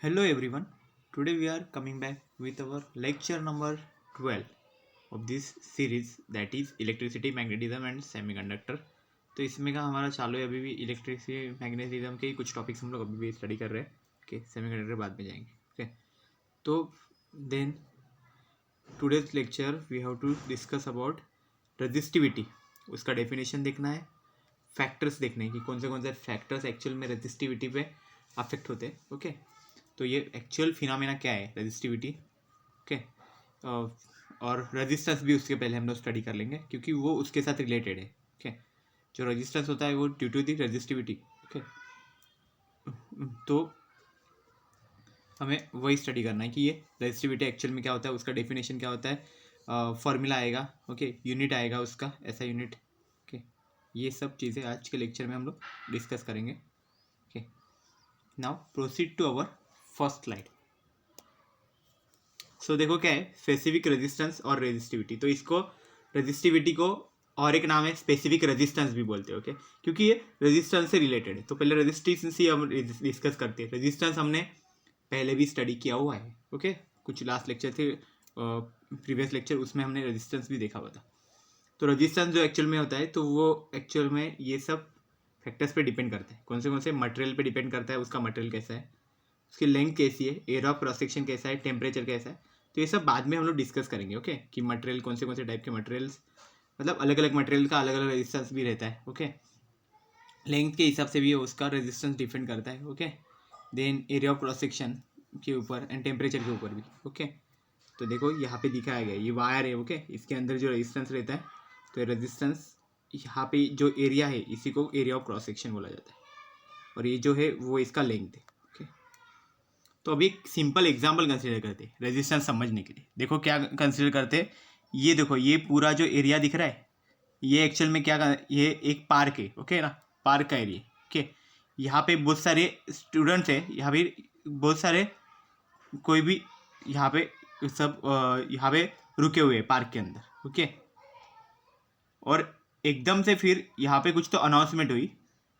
Hello everyone. Today we are coming back with our lecture number 12 of this series that is electricity, magnetism and semiconductor. तो इसमें का हमारा चालू है अभी भी इलेक्ट्रिसिटी मैग्नेटिज्म के ही कुछ टॉपिक्स हम लोग अभी भी स्टडी कर रहे हैं. ओके, सेमीकंडक्टर बाद में जाएंगे. ओके, तो then today's lecture we have to discuss about resistivity. उसका डेफिनेशन देखना है, फैक्टर्स देखने हैं कि कौन से फैक्टर्स एक्चुअल में रेजिस्टिविटी पे अफेक्ट होते हैं. ओके, तो ये एक्चुअल फिनोमेना क्या है रेजिस्टिविटी. ओके, और रेजिस्टेंस भी उसके पहले हम लोग स्टडी कर लेंगे क्योंकि वो उसके साथ रिलेटेड है. ओके, जो रेजिस्टेंस होता है वो due to the resistivity. Okay, तो हमें वही स्टडी करना है कि ये रेजिस्टिविटी एक्चुअल में क्या होता है, उसका डेफिनेशन क्या होता है, फॉर्मूला आएगा. ओके, यूनिट आएगा उसका, ऐसा यूनिट. ओके, ये सब चीज़ें आज के लेक्चर में हम लोग डिस्कस करेंगे. Okay, now proceed to our first slide. So देखो क्या है स्पेसिफिक रेजिस्टेंस और रेजिस्टिविटी. तो इसको रेजिस्टिविटी को और एक नाम है स्पेसिफिक रेजिस्टेंस भी बोलते हैं. ओके, क्योंकि ये रेजिस्टेंस से रिलेटेड है. तो पहले रेजिस्टेंस ही हम डिस्कस करते हैं. रेजिस्टेंस हमने पहले भी स्टडी किया हुआ है. ओके, कुछ लास्ट लेक्चर थे, प्रीवियस लेक्चर, उसमें हमने रेजिस्टेंस भी देखा हुआ था. तो रेजिस्टेंस जो एक्चुअल में होता है तो वो एक्चुअल में ये सब फैक्टर्स पे डिपेंड करता है. कौन से मटेरियल पे डिपेंड करता है, उसका मटेरियल कैसा है, उसकी लेंथ कैसी है, एरिया ऑफ क्रॉस सेक्शन कैसा है, टेम्परेचर कैसा है. तो ये सब बाद में हम लोग डिस्कस करेंगे. ओके, कि मटेरियल कौन से टाइप के मटेरियल्स, मतलब अलग अलग मटेरियल का अलग अलग रेजिस्टेंस भी रहता है. ओके, लेंथ के हिसाब से भी उसका रेजिस्टेंस डिपेंड करता है. Okay, then area of cross section के ऊपर एंड टेम्परेचर के ऊपर भी. ओके, तो देखो यहाँ पे दिखाया गया ये वायर है. ओके, इसके अंदर जो रेजिस्टेंस रहता है, तो रेजिस्टेंस यहाँ पे जो एरिया है इसी को एरिया ऑफ क्रॉस सेक्शन बोला जाता है, और ये जो है वो इसका लेंथ है. ओके, तो अभी एक सिंपल एग्जांपल कंसीडर करते हैं रेजिस्टेंस समझने के लिए. देखो क्या कंसीडर करते हैं, ये देखो ये पूरा जो एरिया दिख रहा है ये एक्चुअल में क्या, ये एक पार्क है. ओके ना, पार्क का एरिया. ओके, यहाँ पे बहुत सारे स्टूडेंट्स हैं, यहाँ पे बहुत सारे कोई भी यहाँ पे सब यहाँ पे रुके हुए हैं पार्क के अंदर. ओके, और एकदम से फिर यहाँ पे कुछ तो अनाउंसमेंट हुई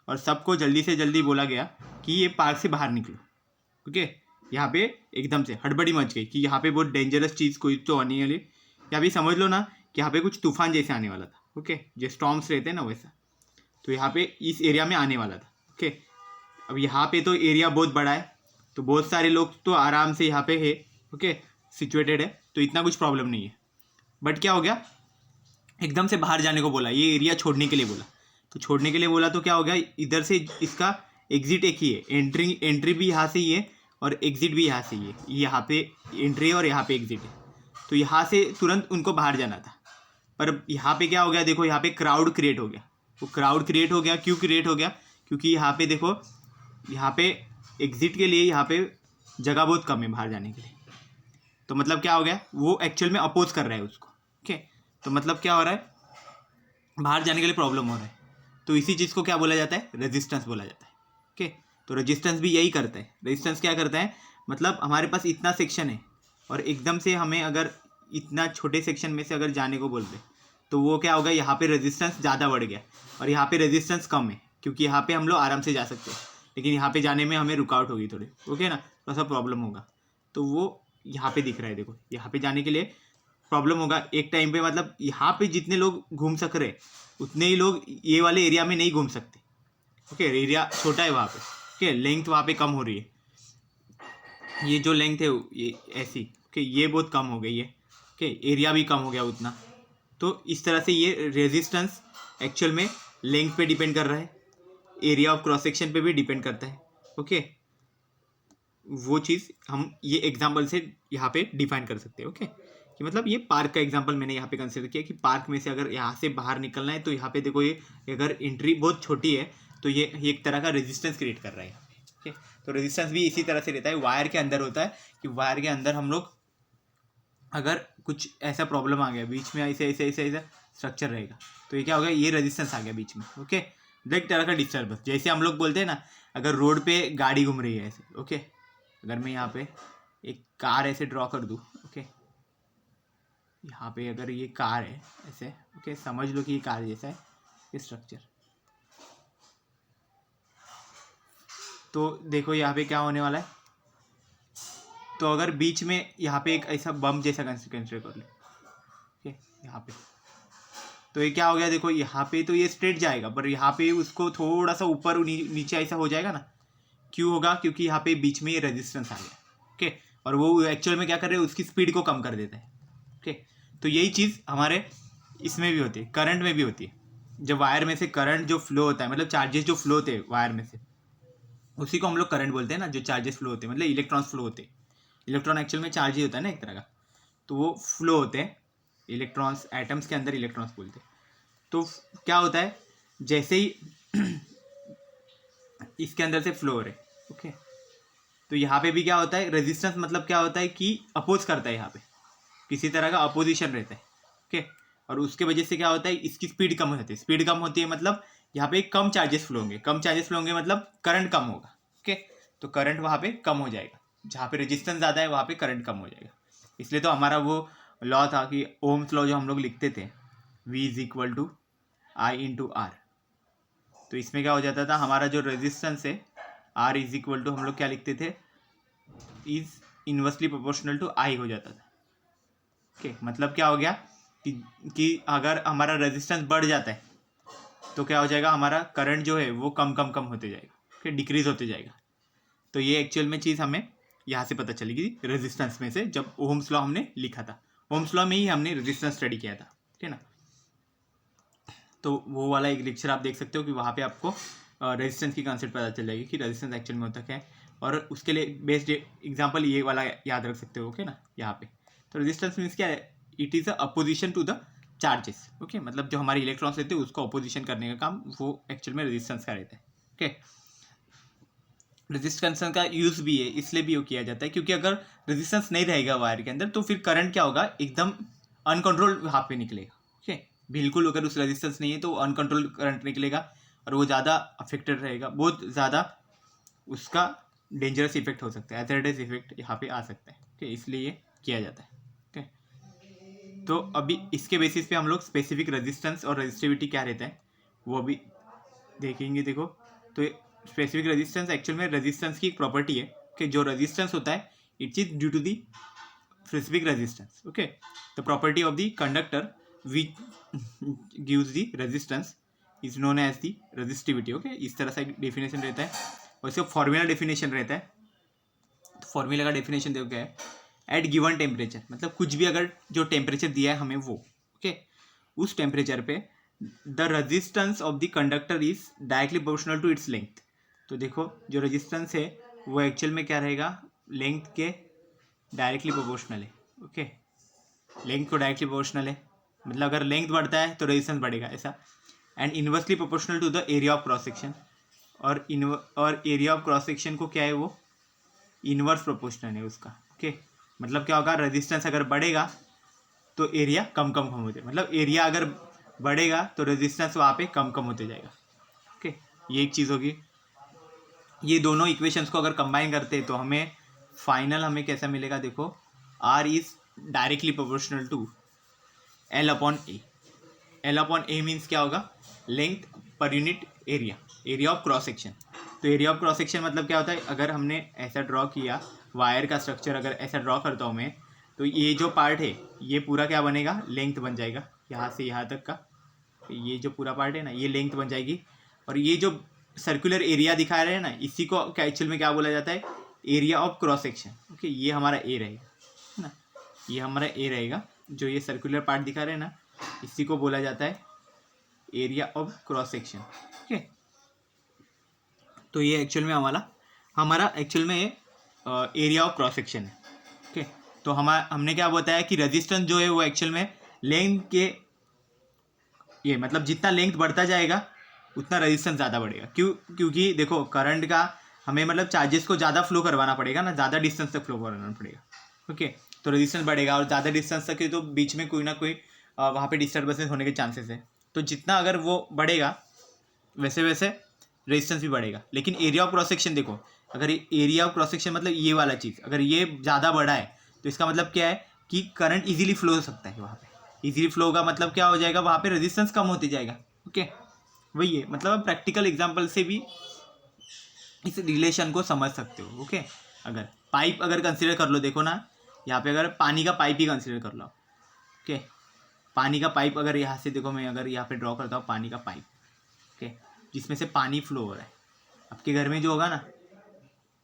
और सबको जल्दी से जल्दी बोला गया कि ये पार्क से बाहर निकलो. ओके, यहाँ पे एकदम से हड़बड़ी मच गई कि यहाँ पे बहुत डेंजरस चीज़ कोई तो आने वाली. या भी समझ लो ना कि यहाँ पे कुछ तूफान जैसे आने वाला था. ओके, जो स्टॉर्म्स रहते हैं ना वैसा, तो यहाँ पे इस एरिया में आने वाला था. ओके, अब यहाँ पे तो एरिया बहुत बड़ा है, तो बहुत सारे लोग तो आराम से यहाँ पे है. ओके, सिचुएटेड है, तो इतना कुछ प्रॉब्लम नहीं है. बट क्या हो गया, एकदम से बाहर जाने को बोला, ये एरिया छोड़ने के लिए बोला. तो छोड़ने के लिए बोला तो क्या हो गया, इधर से इसका एग्जिट एक ही है, एंट्री भी यहाँ से ही है और एग्जिट भी यहाँ से ही है. यहाँ पे एंट्री और यहाँ पे एग्जिट है, तो यहाँ से तुरंत उनको बाहर जाना था. पर यहाँ पे क्या हो गया, देखो यहाँ पे क्राउड क्रिएट हो गया. वो क्राउड क्रिएट हो गया, क्यों क्रिएट हो गया, क्योंकि यहाँ पे देखो, यहाँ पे एग्जिट के लिए यहाँ पे जगह बहुत कम है बाहर जाने के लिए. तो मतलब क्या हो गया, वो एक्चुअल में अपोज कर रहा है उसको. ओके, तो मतलब क्या हो रहा है, बाहर जाने के लिए प्रॉब्लम हो रहा है. तो इसी चीज़ को क्या बोला जाता है, रेजिस्टेंस बोला जाता है. ओके, तो रेजिस्टेंस भी यही करता है. रेजिस्टेंस क्या करता है, मतलब हमारे पास इतना सेक्शन है और एकदम से हमें अगर इतना छोटे सेक्शन में से अगर जाने को बोल दे, तो वो क्या होगा, यहाँ पे रेजिस्टेंस ज़्यादा बढ़ गया और यहाँ पे रेजिस्टेंस कम है, क्योंकि यहाँ पे हम लोग आराम से जा सकते हैं, लेकिन यहाँ पे जाने में हमें रुकावट होगी थोड़ी. ओके ना, थोड़ा सा प्रॉब्लम होगा. तो वो यहाँ पे दिख रहा है, देखो यहाँ पे जाने के लिए प्रॉब्लम होगा एक टाइम पे. मतलब यहाँ पे जितने लोग घूम सक रहे उतने ही लोग ये वाले एरिया में नहीं घूम सकते. ओके, एरिया छोटा है वहाँ पे. ओके, लेंथ वहाँ पे कम हो रही है, ये जो लेंथ है ये ऐसी. ओके, ये बहुत कम हो गई है. ओके, एरिया भी कम हो गया उतना. तो इस तरह से ये रेजिस्टेंस एक्चुअल में लेंथ पे डिपेंड कर रहा है, एरिया ऑफ क्रॉस सेक्शन पे भी डिपेंड करता है. ओके, वो चीज़ हम ये एग्जांपल से यहाँ पे डिफाइन कर सकते हैं. ओके, कि मतलब ये पार्क का एग्जांपल मैंने यहाँ पे कंसिडर किया कि पार्क में से अगर यहाँ से बाहर निकलना है तो यहाँ पे देखो, ये अगर एंट्री बहुत छोटी है तो ये एक तरह का रेजिस्टेंस क्रिएट कर रहा है. ओके, तो रेजिस्टेंस भी इसी तरह से रहता है, वायर के अंदर होता है कि वायर के अंदर हम लोग अगर कुछ ऐसा प्रॉब्लम आ गया बीच में, ऐसे ऐसे ऐसे ऐसा स्ट्रक्चर रहेगा, तो ये क्या हो गया, ये रेजिस्टेंस आ गया बीच में. ओके, एक तरह का डिस्टर्बेंस, जैसे हम लोग बोलते हैं ना, अगर रोड पे गाड़ी घूम रही है ऐसे. ओके, अगर मैं यहाँ पे एक कार ऐसे ड्रॉ कर दूँ. ओके, यहाँ पे अगर ये कार है ऐसे. ओके, समझ लो कि ये कार जैसा है ये स्ट्रक्चर. तो देखो यहाँ पे क्या होने वाला है, तो अगर बीच में यहाँ पे एक ऐसा बम जैसा कंसिडर कर लो, ओके, यहाँ पे, तो ये क्या हो गया, देखो यहाँ पे तो ये स्ट्रेट जाएगा, पर यहाँ पे उसको थोड़ा सा ऊपर नीचे ऐसा हो जाएगा ना, क्यों होगा, क्योंकि यहाँ पे बीच में ये रेजिस्टेंस आ गया, ओके, और वो एक्चुअल में क्या कर रहे हैं, उसकी स्पीड को कम कर देता है, ओके। तो यही चीज़ हमारे इसमें भी होती है, करंट में भी होती है। जब वायर में से करंट जो फ्लो होता है, मतलब चार्जेस जो फ्लो होते हैं वायर में से, उसी को हम लोग करंट बोलते हैं ना, जो चार्जेस फ्लो होते हैं, मतलब इलेक्ट्रॉन्स फ्लो होते हैं। इलेक्ट्रॉन एक्चुअल में चार्ज ही होता है ना एक तरह का, तो वो फ्लो होते हैं इलेक्ट्रॉन्स, एटम्स के अंदर इलेक्ट्रॉन्स बोलते हैं। तो क्या होता है, जैसे ही इसके अंदर से फ्लो हो रहे, ओके, तो यहाँ पे भी क्या होता है, रेजिस्टेंस मतलब क्या होता है कि अपोज करता है, यहाँ पे किसी तरह का अपोजिशन रहता है, ओके, और उसके वजह से क्या होता है, इसकी स्पीड कम हो जाती है। स्पीड कम होती है मतलब यहाँ पे कम चार्जेस फ्लो होंगे, कम चार्जेस फ्लो होंगे मतलब करंट कम होगा, ओके, तो करंट वहाँ पे कम हो जाएगा। जहाँ पे रेजिस्टेंस ज़्यादा है वहाँ पे करंट कम हो जाएगा। इसलिए तो हमारा वो लॉ था कि ओम्स लॉ जो हम लोग लिखते थे, V is equal to I into R, तो इसमें क्या हो जाता था, हमारा जो रेजिस्टेंस है R इज इक्वल टू हम लोग क्या लिखते थे, is inversely proportional to I हो जाता था, ओके। मतलब क्या हो गया कि अगर हमारा रेजिस्टेंस बढ़ जाता है तो क्या हो जाएगा, हमारा करंट जो है वो कम होते जाएगा, ओके, डिक्रीज होते जाएगा। तो ये एक्चुअल में चीज़ हमें यहाँ से पता चलेगी रेजिस्टेंस में से, जब ओम्स लॉ हमने लिखा था, ओम्स लॉ में ही हमने रेजिस्टेंस स्टडी किया था, ठीक है ना। तो वो वाला एक लेक्चर आप देख सकते हो कि वहाँ पे आपको रेजिस्टेंस की कॉन्सेप्ट पता चल जाएगी कि रेजिस्टेंस एक्चुअल में होता क्या है, और उसके लिए बेस्ड एग्जांपल ये वाला याद रख सकते हो, ओके ना, यहाँ पे। तो रेजिस्टेंस मीन्स क्या है, it is a opposition to the charges, okay, मतलब जो हमारे इलेक्ट्रॉन्स रहते हैं उसको अपोजिशन करने का काम वो एक्चुअल में रेजिस्टेंस का रहता है, ओके। रेजिस्टेंस का यूज़ भी है, इसलिए भी किया जाता है क्योंकि अगर रेजिस्टेंस नहीं रहेगा वायर के अंदर तो फिर करंट क्या होगा, एकदम अनकंट्रोल्ड वहाँ पे निकलेगा, ओके। बिल्कुल अगर उस रेजिस्टेंस नहीं है तो अनकंट्रोल्ड करंट निकलेगा और वो ज़्यादा अफेक्टेड रहेगा, बहुत ज़्यादा उसका डेंजरस इफेक्ट हो सकता है, एथेरेटिस इफेक्ट यहाँ पे आ सकता है, ओके, इसलिए ये किया जाता है, ओके। तो अभी इसके बेसिस पे हम लोग स्पेसिफिक रेजिस्टेंस और रेजिस्टिविटी क्या रहता है वो अभी देखेंगे। देखो, तो स्पेसिफिक रेजिस्टेंस एक्चुअल में रेजिस्टेंस की एक प्रॉपर्टी है कि जो रेजिस्टेंस होता है it is due to the specific resistance, okay. The property of the conductor which gives the resistance is known as the resistivity, okay. इस तरह से डेफिनेशन रहता है और इसका फॉर्मूला डेफिनेशन रहता है। तो फॉर्मूला का डेफिनेशन देखो क्या है, एट गिवन टेम्परेचर, मतलब कुछ भी अगर जो टेम्परेचर दिया है हमें वो, ओके, उस टेम्परेचर पे the resistance of the conductor is directly proportional to its length. तो देखो जो रेजिस्टेंस है वो एक्चुअल में क्या रहेगा, लेंथ के डायरेक्टली प्रोपोर्शनल है, ओके, लेंथ को डायरेक्टली प्रोपोर्शनल है, मतलब अगर लेंथ बढ़ता है तो रेजिस्टेंस बढ़ेगा ऐसा। And inversely proportional to the area of cross section, और एरिया ऑफ क्रॉस सेक्शन को क्या है, वो इन्वर्स प्रोपोर्शनल है उसका, ओके। मतलब क्या होगा, रेजिस्टेंस अगर बढ़ेगा तो एरिया कम होते, मतलब एरिया अगर बढ़ेगा तो रेजिस्टेंस वहाँ पे कम होते जाएगा, ओके। ये एक चीज़ होगी। ये दोनों इक्वेशंस को अगर कंबाइन करते हैं तो हमें फाइनल हमें कैसा मिलेगा, देखो, R is directly proportional to L upon A. L upon A means क्या होगा, length per unit area of cross section. तो एरिया ऑफ क्रॉस सेक्शन मतलब क्या होता है, अगर हमने ऐसा ड्रॉ किया वायर का स्ट्रक्चर, अगर ऐसा ड्रॉ करता हूँ मैं, तो ये जो पार्ट है ये पूरा क्या बनेगा, लेंथ बन जाएगा, यहाँ से यहाँ तक का ये जो पूरा पार्ट है ना ये लेंथ बन जाएगी। और ये जो सर्कुलर एरिया दिखा रहे हैं ना, इसी को क्या एक्चुअल में क्या बोला जाता है, area of cross section, okay. ये हमारा ए रहेगा, है ना, ये हमारा ए रहेगा। जो ये सर्कुलर पार्ट दिखा रहे हैं ना, इसी को बोला जाता है area of cross section, okay. तो ये एक्चुअल में हमारा एक्चुअल में एरिया ऑफ क्रॉस सेक्शन है, ओके। तो हमने क्या बताया कि रेजिस्टेंस जो है वो एक्चुअल में लेंथ के, ये मतलब जितना लेंथ बढ़ता जाएगा उतना रेजिस्टेंस ज़्यादा बढ़ेगा। क्योंकि देखो करंट का हमें मतलब चार्जेस को ज़्यादा फ्लो करवाना पड़ेगा ना, ज़्यादा डिस्टेंस तक फ्लो करवाना पड़ेगा, ओके। तो रेजिस्टेंस बढ़ेगा और ज़्यादा डिस्टेंस तक है तो बीच में कोई ना कोई वहाँ पे डिस्टर्बेंसेस होने के चांसेस है। तो जितना अगर वो बढ़ेगा वैसे वैसे रेजिस्टेंस भी बढ़ेगा। लेकिन एरिया ऑफ क्रॉस सेक्शन देखो, अगर एरिया ऑफ क्रॉस सेक्शन मतलब ये वाला चीज़ अगर ये ज़्यादा बढ़ा है तो इसका मतलब क्या है कि करंट ईजिली फ्लो हो सकता है वहाँ पे। ईजिली फ्लो होगा मतलब क्या हो जाएगा, वहाँ पे रेजिस्टेंस कम होते जाएगा, ओके। वही है, मतलब आप प्रैक्टिकल एग्जांपल से भी इस रिलेशन को समझ सकते हो, ओके। अगर पाइप अगर कंसिडर कर लो, देखो ना यहाँ पे अगर पानी का पाइप ही कंसिडर कर लो, ओके, पानी का पाइप अगर यहाँ से देखो, मैं अगर यहाँ पे ड्रॉ करता हूँ पानी का पाइप, ओके, जिसमें से पानी फ्लो हो रहा है, आपके घर में जो होगा ना,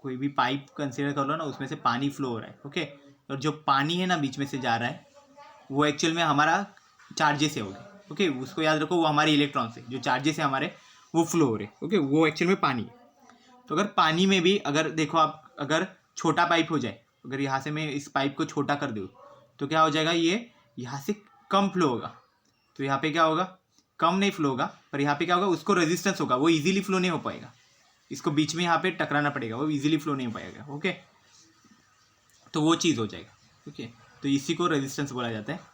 कोई भी पाइप कंसिडर कर लो ना, उसमें से पानी फ्लो हो रहा है, ओके, और जो पानी है ना बीच में से जा रहा है वो एक्चुअल में हमारा चार्जेस से हो गए, ओके, उसको याद रखो, वो हमारे इलेक्ट्रॉन से जो चार्जेस है हमारे वो फ्लो हो रहे, ओके, वो एक्चुअल में पानी है। तो अगर पानी में भी अगर देखो आप, अगर छोटा पाइप हो जाए, अगर यहाँ से मैं इस पाइप को छोटा कर दूँ तो क्या हो जाएगा, ये यहाँ से कम फ्लो होगा, तो यहाँ पे क्या होगा, कम नहीं फ्लो होगा, पर यहाँ पे क्या होगा, उसको रेजिस्टेंस होगा, वो इजीली फ्लो नहीं हो पाएगा, इसको बीच में यहाँ पे टकराना पड़ेगा, वो इजीली फ्लो नहीं हो पाएगा, ओके, तो वो चीज़ हो जाएगा, ओके, तो इसी को रेजिस्टेंस बोला जाता है।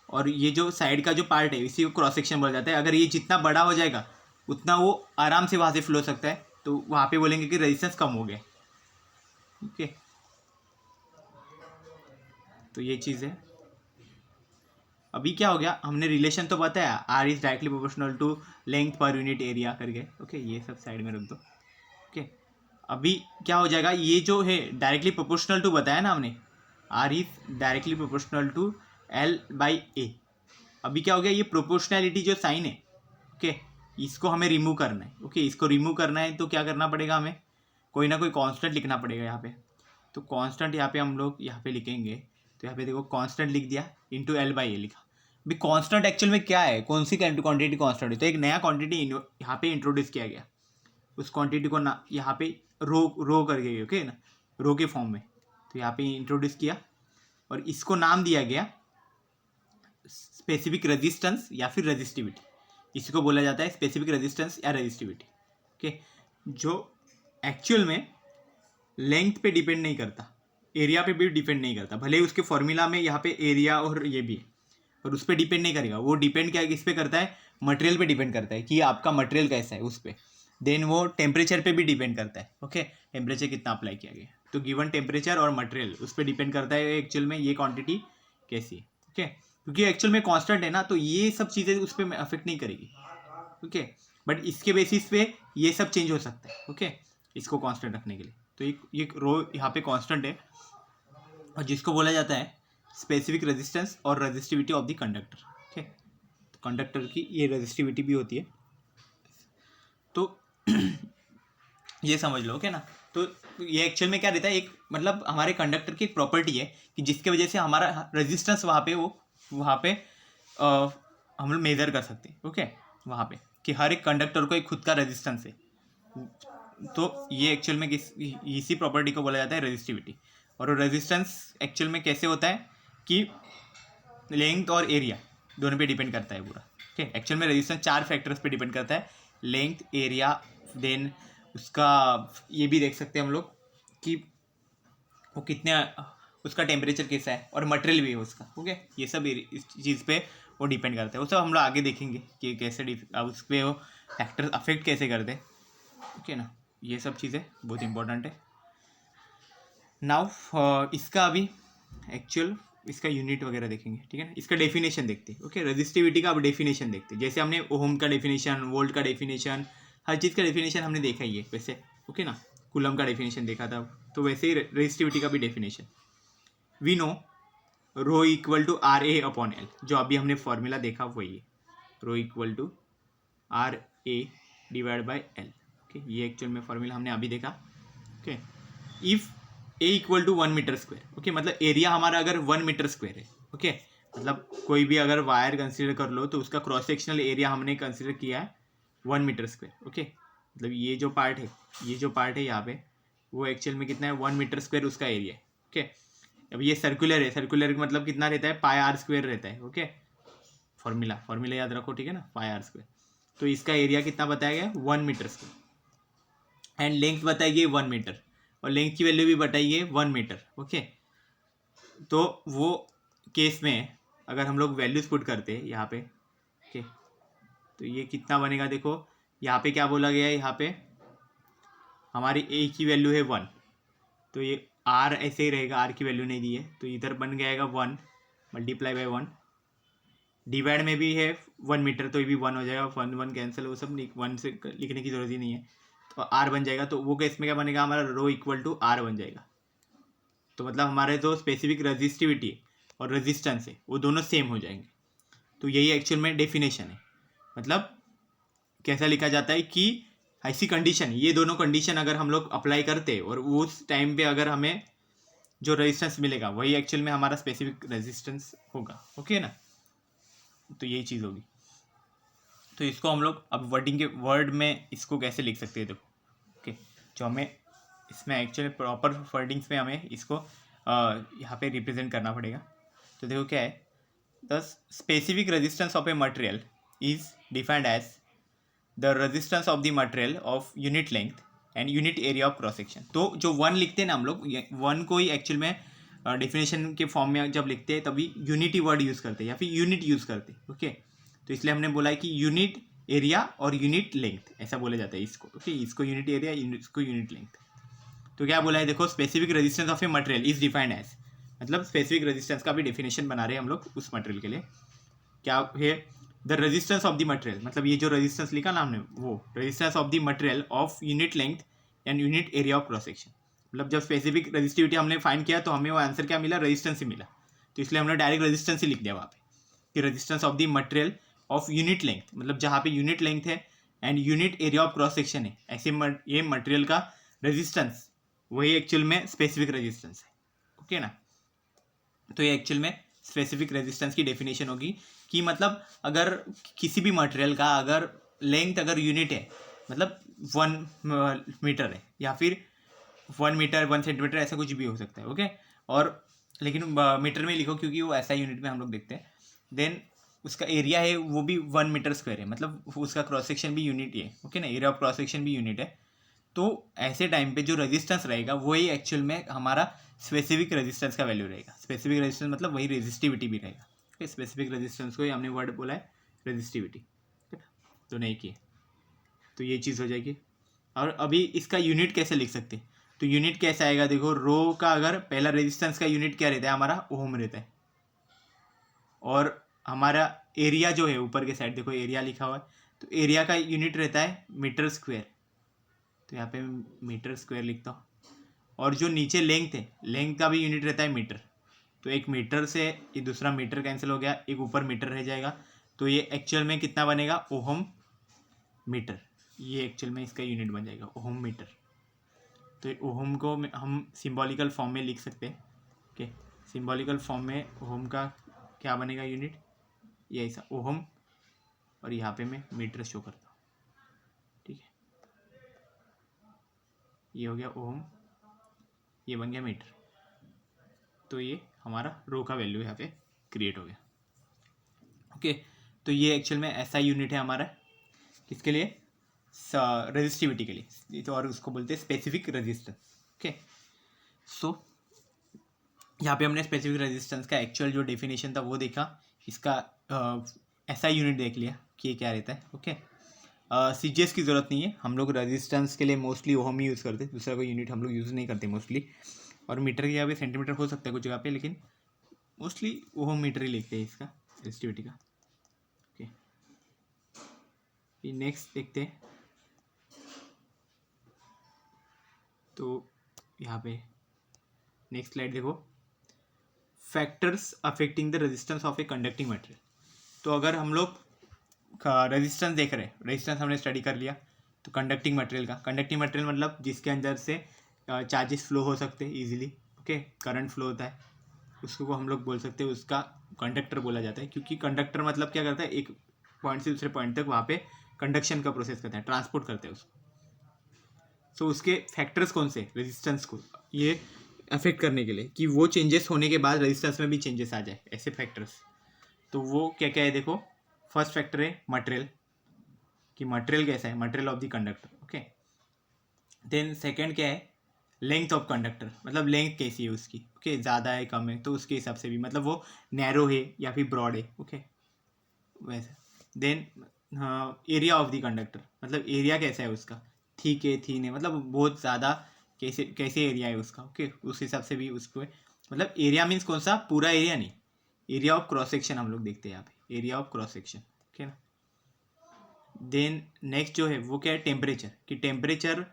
और ये जो साइड का जो पार्ट है इसी को क्रॉस सेक्शन बोला जाता है। अगर ये जितना बड़ा हो जाएगा उतना वो आराम से वहाँ से फ्लो सकता है, तो वहाँ पे बोलेंगे कि रेजिस्टेंस कम हो गया, ओके, तो ये चीज़ है। अभी क्या हो गया, हमने रिलेशन तो बताया, R is directly proportional to length per unit area करके, ओके, ये सब साइड में रख दो, ओके। अभी क्या हो जाएगा, ये जो है डायरेक्टली प्रोपोर्शनल टू बताया ना हमने, R is directly proportional to L by A. अभी क्या हो गया, ये प्रोपोर्शनैलिटी जो साइन है, ओके, इसको हमें रिमूव करना है, ओके, इसको रिमूव करना है तो क्या करना पड़ेगा, हमें कोई ना कोई कांस्टेंट लिखना पड़ेगा यहाँ पे। तो कांस्टेंट यहाँ पे हम लोग यहाँ पे लिखेंगे, तो यहाँ पे देखो कांस्टेंट लिख दिया, इंटू एल बाई ए लिखा। अभी कांस्टेंट एक्चुअल में क्या है, कौन सी क्वांटिटी कांस्टेंट है, तो एक नया क्वांटिटी यहाँ पे इंट्रोड्यूस किया गया, उस क्वांटिटी को ना यहाँ पे रो करके, ओके ना, रो के फॉर्म में, तो यहाँ पे इंट्रोड्यूस किया और इसको नाम दिया गया स्पेसिफिक रेजिस्टेंस या फिर रेजिस्टिविटी, इसको बोला जाता है स्पेसिफिक रेजिस्टेंस या रेजिस्टिविटी, ओके, जो एक्चुअल में लेंथ पे डिपेंड नहीं करता, एरिया पे भी डिपेंड नहीं करता, भले ही उसके फॉर्मूला में यहाँ पे एरिया और ये भी है, पर उस पर डिपेंड नहीं करेगा, वो डिपेंड क्या किस पे करता है, मटेरियल पे डिपेंड करता है कि आपका मटेरियल कैसा है उस पर, देन वो टेम्परेचर पे भी डिपेंड करता है, ओके, टेम्परेचर कितना अप्लाई किया गया, तो गिवन टेम्परेचर और मटेरियल उस पर डिपेंड करता है एक्चुअल में ये क्वांटिटी कैसी है, ओके, क्योंकि एक्चुअल में कांस्टेंट है ना, तो ये सब चीज़ें उस पर अफेक्ट नहीं करेगी, ओके, बट इसके बेसिस पे ये सब चेंज हो सकता है, ओके, इसको कांस्टेंट रखने के लिए। तो एक रो यहाँ पे कांस्टेंट है और जिसको बोला जाता है स्पेसिफिक रेजिस्टेंस और resistivity of the conductor, okay, तो कंडक्टर की ये रेजिस्टिविटी भी होती है, तो ये समझ लो, ओके ना। तो ये एक्चुअल में क्या रहता है, एक मतलब हमारे कंडक्टर की एक प्रॉपर्टी है कि जिसके वजह से हमारा रेजिस्टेंस वहाँ पे हम लोग मेजर कर सकते हैं, ओके, वहाँ पे कि हर एक कंडक्टर को एक खुद का रेजिस्टेंस है, तो ये एक्चुअल में इसी प्रॉपर्टी को बोला जाता है रेजिस्टिविटी। और रेजिस्टेंस एक्चुअल में कैसे होता है कि लेंथ और एरिया दोनों पे डिपेंड करता है पूरा, ओके, एक्चुअल में रेजिस्टेंस 4 फैक्टर्स पे डिपेंड करता है, लेंथ, एरिया, देन उसका ये भी देख सकते हैं हम लोग कि वो कितने, उसका टेम्परेचर कैसा है और मटेरियल भी है उसका, ओके, ये सब इस चीज़ पे वो डिपेंड करता है, वो सब हम लोग आगे देखेंगे कि कैसे उस पर वो फैक्टर अफेक्ट कैसे करते हैं, ओके ना, ये सब चीज़ें बहुत इंपॉर्टेंट है। नाउ इसका अभी एक्चुअल इसका यूनिट वगैरह देखेंगे, ठीक है ना, इसका डेफिनेशन देखते हैं, ओके, रेजिस्टिविटी का अब डेफिनेशन देखते हैं, जैसे हमने ओम का डेफिनेशन, वोल्ट का डेफिनेशन, हर चीज़ का डेफिनेशन हमने देखा ही है वैसे, ओके ना, कूलम का डेफिनेशन देखा था, तो वैसे ही रेजिस्टिविटी का भी definition, we know rho equal to R A upon L, जो अभी हमने फॉर्मूला देखा वही है, rho equal to R A divide by L, okay, ये एक्चुअल में फॉर्मूला हमने अभी देखा, okay, if A equal to 1 metre square, okay, मतलब एरिया हमारा अगर 1 मीटर स्क्वायर है, ओके, मतलब कोई भी अगर वायर कंसिडर कर लो तो उसका क्रॉस सेक्शनल एरिया हमने कंसिडर किया है 1 मीटर स्क्वायर, ओके, मतलब ये जो पार्ट है यहाँ पे वो एक्चुअल में कितना है 1 मीटर स्क्वायर उसका एरिया है, ओके। अब ये सर्कुलर है, सर्कुलर मतलब कितना रहता है, पाई आर स्क्वायर रहता है, ओके, फॉर्मूला याद रखो, ठीक है ना, पाई आर स्क्वायर, तो इसका एरिया कितना बताया गया 1 मीटर स्क्वायर, एंड लेंथ बताई गई 1 मीटर और लेंथ की वैल्यू भी बताइए 1 मीटर, ओके, तो वो केस में अगर हम लोग वैल्यूज पुट करते हैं यहाँ पे, ओके, तो ये कितना बनेगा, देखो यहाँ पे क्या बोला गया है, यहाँ पे हमारी ए की वैल्यू है 1, तो ये आर ऐसे ही रहेगा, आर की वैल्यू नहीं दी है, तो इधर बन जाएगा 1 मल्टीप्लाई बाई 1, डिवाइड में भी है 1 मीटर, तो ये भी 1 हो जाएगा, 1 1 कैंसिल, वो सब 1 से लिखने की जरूरत ही नहीं है, तो आर बन जाएगा, तो वो केस में क्या बनेगा हमारा रो इक्वल टू आर बन जाएगा। तो मतलब हमारे जो स्पेसिफिक रेजिस्टिविटी और रेजिस्टेंस है वो दोनों सेम हो जाएंगे। तो यही एक्चुअल में डेफिनेशन है। मतलब कैसा लिखा जाता है कि ऐसी कंडीशन, ये दोनों कंडीशन अगर हम लोग अप्लाई करते और उस टाइम पे अगर हमें जो रेजिस्टेंस मिलेगा वही एक्चुअल में हमारा स्पेसिफिक रेजिस्टेंस होगा। ओके ना, तो यही चीज़ होगी। तो इसको हम लोग अब वर्डिंग के वर्ड में इसको कैसे लिख सकते हैं देखो। ओके, जो हमें इसमें एक्चुअली प्रॉपर वर्डिंग्स में हमें इसको यहाँ पे रिप्रेजेंट करना पड़ेगा। तो देखो क्या है, the specific resistance of a material is defined as the resistance of the material of unit length and unit area of cross section. तो जो वन लिखते हैं ना हम लोग, वन को ही एक्चुअल में डेफिनेशन के फॉर्म में जब लिखते हैं तभी यूनिटी वर्ड यूज़ करते हैं या फिर यूनिट यूज़ करते हैं। ओके, तो इसलिए हमने बोला है कि यूनिट एरिया और यूनिट लेंथ ऐसा बोला जाता है इसको। ओके, इसको यूनिट एरिया, इसको यूनिट लेंथ। तो क्या बोला है देखो, specific resistance of a material is defined as, मतलब स्पेसिफिक रेजिस्टेंस का भी डेफिनेशन बना रहे हैं हम लोग उस मटेरियल के लिए। क्या है, the resistance of the material, मतलब ये जो रेजिस्टेंस लिखा ना हमने, वो resistance of the material of unit length and unit area of cross section. मतलब जब स्पेसिफिक रेजिस्टिविटी हमने फाइंड किया तो हमें वो आंसर क्या मिला, रेजिस्टेंस ही मिला। तो इसलिए हमने डायरेक्ट रेजिस्टेंस ही लिख दिया वहाँ पे कि resistance of the material of unit length, मतलब जहाँ पे यूनिट लेंथ है and unit area of cross section है, ऐसे ये मटेरियल का रेजिस्टेंस वही एक्चुअल में स्पेसिफिक रेजिस्टेंस है। ओके ना, तो ये एक्चुअल में स्पेसिफिक रेजिस्टेंस की डेफिनेशन होगी कि मतलब अगर किसी भी मटेरियल का अगर लेंथ अगर यूनिट है, मतलब 1 मीटर है या फिर 1 मीटर 1 सेंटीमीटर ऐसा कुछ भी हो सकता है। ओके, और लेकिन मीटर में लिखो क्योंकि वो ऐसा यूनिट में हम लोग देखते हैं। देन उसका एरिया है वो भी 1 मीटर स्क्वायर है, मतलब उसका क्रॉस सेक्शन भी यूनिट ही है। ओके ना, एरिया ऑफ क्रॉस सेक्शन भी यूनिट है। तो ऐसे टाइम पे जो रेजिस्टेंस रहेगा वही एक्चुअल में हमारा स्पेसिफिक रेजिस्टेंस का वैल्यू रहेगा। स्पेसिफिक रेजिस्टेंस मतलब वही रेजिस्टिविटी भी रहेगा। ओके, स्पेसिफिक रेजिस्टेंस को ही हमने वर्ड बोला है रेजिस्टिविटी, तो नहीं किए, तो ये चीज़ हो जाएगी। और अभी इसका यूनिट कैसे लिख सकते हैं, तो यूनिट कैसे आएगा देखो, रो का अगर पहला रेजिस्टेंस का यूनिट क्या रहता है हमारा, ओम रहता है। और हमारा एरिया जो है ऊपर के साइड देखो एरिया लिखा हुआ है, तो एरिया का यूनिट रहता है मीटर स्क्वायर, तो यहाँ पे मीटर स्क्वायर लिखता हूँ। और जो नीचे लेंथ है, लेंथ का भी यूनिट रहता है मीटर, तो एक मीटर से ये दूसरा मीटर कैंसिल हो गया, एक ऊपर मीटर रह जाएगा, तो ये एक्चुअल में कितना बनेगा, ओहम मीटर। ये एक्चुअल में इसका यूनिट बन जाएगा ओहम मीटर। तो ओहम को हम सिंबॉलिकल फॉर्म में लिख सकते हैं। ओके, सिंबॉलिकल फॉर्म में ओहम का क्या बनेगा यूनिट, ये ऐसा ओहम, और यहाँ पे मैं मीटर शो करता हूँ। ठीक है, ये हो गया ओहम, ये बन गया मीटर। तो ये हमारा रो का वैल्यू यहाँ पे क्रिएट हो गया। ओके, तो ये एक्चुअल में ऐसा यूनिट है हमारा किसके लिए, रेजिस्टिविटी के लिए, तो और उसको बोलते हैं स्पेसिफिक रेजिस्टेंस। ओके, सो यहाँ पे हमने स्पेसिफिक रेजिस्टेंस का एक्चुअल जो डेफिनेशन था वो देखा, इसका ऐसा यूनिट देख लिया कि ये क्या रहता है। ओके, सीजीएस की ज़रूरत नहीं है, हम लोग रेजिस्टेंस के लिए मोस्टली ओहम ही यूज़ करते हैं, दूसरा कोई यूनिट हम लोग यूज़ नहीं करते मोस्टली। और मीटर की जगह पे सेंटीमीटर हो सकता है कुछ जगह पे, लेकिन मोस्टली ओहम मीटर ही लिखते हैं इसका रेजिस्टिविटी का। ओके, नेक्स्ट देखते हैं। तो यहाँ पे नेक्स्ट स्लाइड देखो, factors affecting the resistance of a conducting material. तो अगर हम लोग रेजिस्टेंस देख रहे हैं, रेजिस्टेंस हमने स्टडी कर लिया, तो कंडक्टिंग मटेरियल का, कंडक्टिंग मटेरियल मतलब जिसके अंदर से चार्जेस फ्लो हो सकते हैं इजीली। ओके, करंट फ्लो होता है, उसको हम लोग बोल सकते हैं, उसका कंडक्टर बोला जाता है। क्योंकि कंडक्टर मतलब क्या करता है, एक पॉइंट से दूसरे पॉइंट तक वहाँ पे कंडक्शन का प्रोसेस करता है, ट्रांसपोर्ट करते हैं उसको। सो उसके फैक्टर्स कौन से, रेजिस्टेंस को ये अफेक्ट करने के लिए कि वो चेंजेस होने के बाद रेजिस्टेंस में भी चेंजेस आ जाए, ऐसे फैक्टर्स। तो वो क्या क्या है देखो, फर्स्ट फैक्टर है मटेरियल, कि मटेरियल कैसा है, material of the conductor. Okay, then second क्या है, लेंथ ऑफ कंडक्टर, मतलब लेंथ कैसी है उसकी। ओके, ज़्यादा है कम है तो उसके हिसाब से भी, मतलब वो नैरो है या फिर ब्रॉड है। ओके, वैसे। Then area of the conductor, मतलब एरिया कैसा है उसका, थिक है थीन है, मतलब बहुत ज़्यादा कैसे कैसे एरिया है उसका। ओके, उस हिसाब से भी उसको, मतलब एरिया मीन्स कौन सा, पूरा एरिया नहीं, एरिया ऑफ क्रॉस सेक्शन हम लोग देखते हैं यहाँ पे, area of cross section. Okay ना, देन नेक्स्ट जो है वो क्या है, टेम्परेचर, कि टेम्परेचर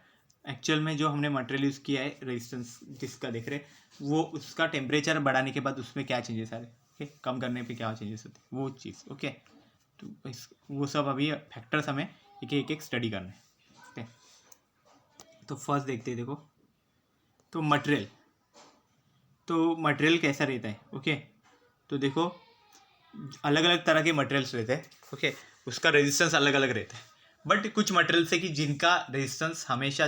एक्चुअल में जो हमने मटेरियल यूज़ किया है रेजिस्टेंस जिसका देख रहे हैं वो उसका टेम्परेचर बढ़ाने के बाद उसमें क्या चेंजेस आ रहे हैं, ओके, कम करने पे क्या चेंजेस होते हैं वो चीज़, ओके। तो इस वो सब अभी फैक्टर्स हमें एक एक स्टडी करना है, ओके। तो फर्स्ट देखते हैं, देखो तो मटेरियल, तो मटेरियल कैसा रहता है, ओके। तो देखो अलग अलग तरह के मटेरियल्स रहते हैं, ओके, उसका रेजिस्टेंस अलग अलग रहता है, बट कुछ मटेरियल्स है कि जिनका रेजिस्टेंस हमेशा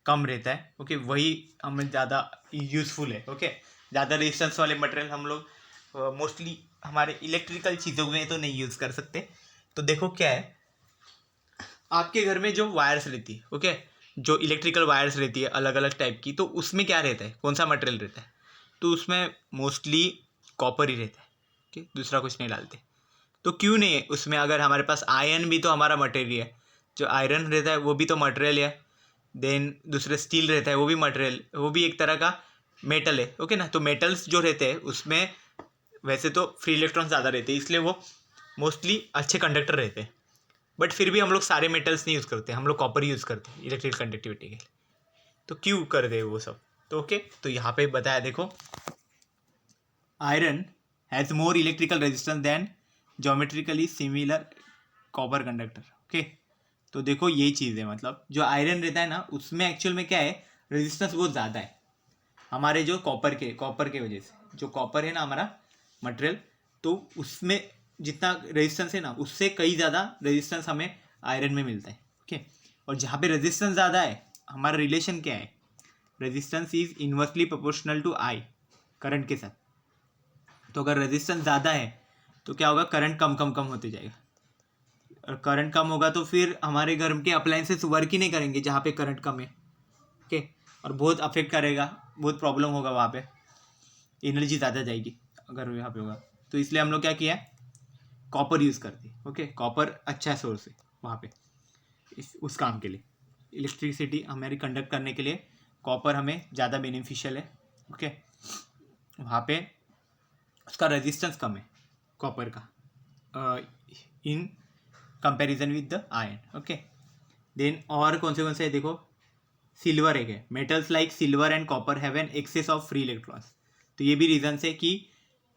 कम रहता है, ओके, वही हमें ज़्यादा यूज़फुल है, ओके। ज़्यादा रेजिस्टेंस वाले मटेरियल हम लोग मोस्टली हमारे इलेक्ट्रिकल चीज़ों में तो नहीं यूज़ कर सकते। तो देखो क्या है, आपके घर में जो वायर्स रहती है, ओके, जो इलेक्ट्रिकल वायर्स रहती है अलग अलग टाइप की, तो उसमें क्या रहता है, कौन सा मटेरियल रहता है, तो उसमें मोस्टली कॉपर ही रहता है, ओके, दूसरा कुछ नहीं डालते। तो क्यों नहीं है उसमें, अगर हमारे पास आयरन भी तो हमारा मटेरियल है, जो आयरन रहता है वो भी तो मटेरियल है, देन दूसरे स्टील रहता है वो भी मटेरियल, वो भी एक तरह का मेटल है, ओके ना। तो मेटल्स जो रहते हैं उसमें वैसे तो फ्री इलेक्ट्रॉन ज़्यादा रहते हैं, इसलिए वो मोस्टली अच्छे कंडक्टर रहते हैं, बट फिर भी हम लोग सारे मेटल्स नहीं यूज़ करते, हम लोग कॉपर यूज़ करते हैं इलेक्ट्रिकल कंडक्टिविटी के लिए। तो क्यों कर दे वो सब, तो ओके, तो यहाँ पे बताया देखो, iron has more electrical resistance than geometrically similar copper conductor, okay. तो देखो ये चीज़ है, मतलब जो आयरन रहता है ना उसमें एक्चुअल में क्या है, रेजिस्टेंस बहुत ज़्यादा है हमारे जो कॉपर के वजह से, जो कॉपर है ना हमारा मटेरियल, तो उसमें जितना रेजिस्टेंस है ना उससे कई ज़्यादा रेजिस्टेंस हमें आयरन में मिलता है, ओके। और जहाँ पे रेजिस्टेंस ज़्यादा है, हमारा रिलेशन क्या है, resistance is inversely proportional to I, current के साथ। तो अगर रेजिस्टेंस ज़्यादा है तो क्या होगा, करंट कम कम कम होते जाएगा, और करंट कम होगा तो फिर हमारे घर के अप्लायंसेस वर्क ही नहीं करेंगे जहाँ पे करंट कम है, ओके। और बहुत अफेक्ट करेगा, बहुत प्रॉब्लम होगा वहाँ पे, एनर्जी ज़्यादा जाएगी अगर यहाँ पे होगा। तो इसलिए हम लोग क्या किया, कॉपर यूज़ करते हैं, ओके। कॉपर अच्छा सोर्स है वहाँ पे उस काम के लिए, इलेक्ट्रिसिटी हमारी कंडक्ट करने के लिए कॉपर हमें ज़्यादा बेनिफिशियल है, ओके। वहाँ पे उसका रेजिस्टेंस कम है कॉपर का in comparison with the iron, okay. Then और कौन से है देखो, सिल्वर है, metals like silver and copper have an excess of free electrons. तो ये भी रीजन है कि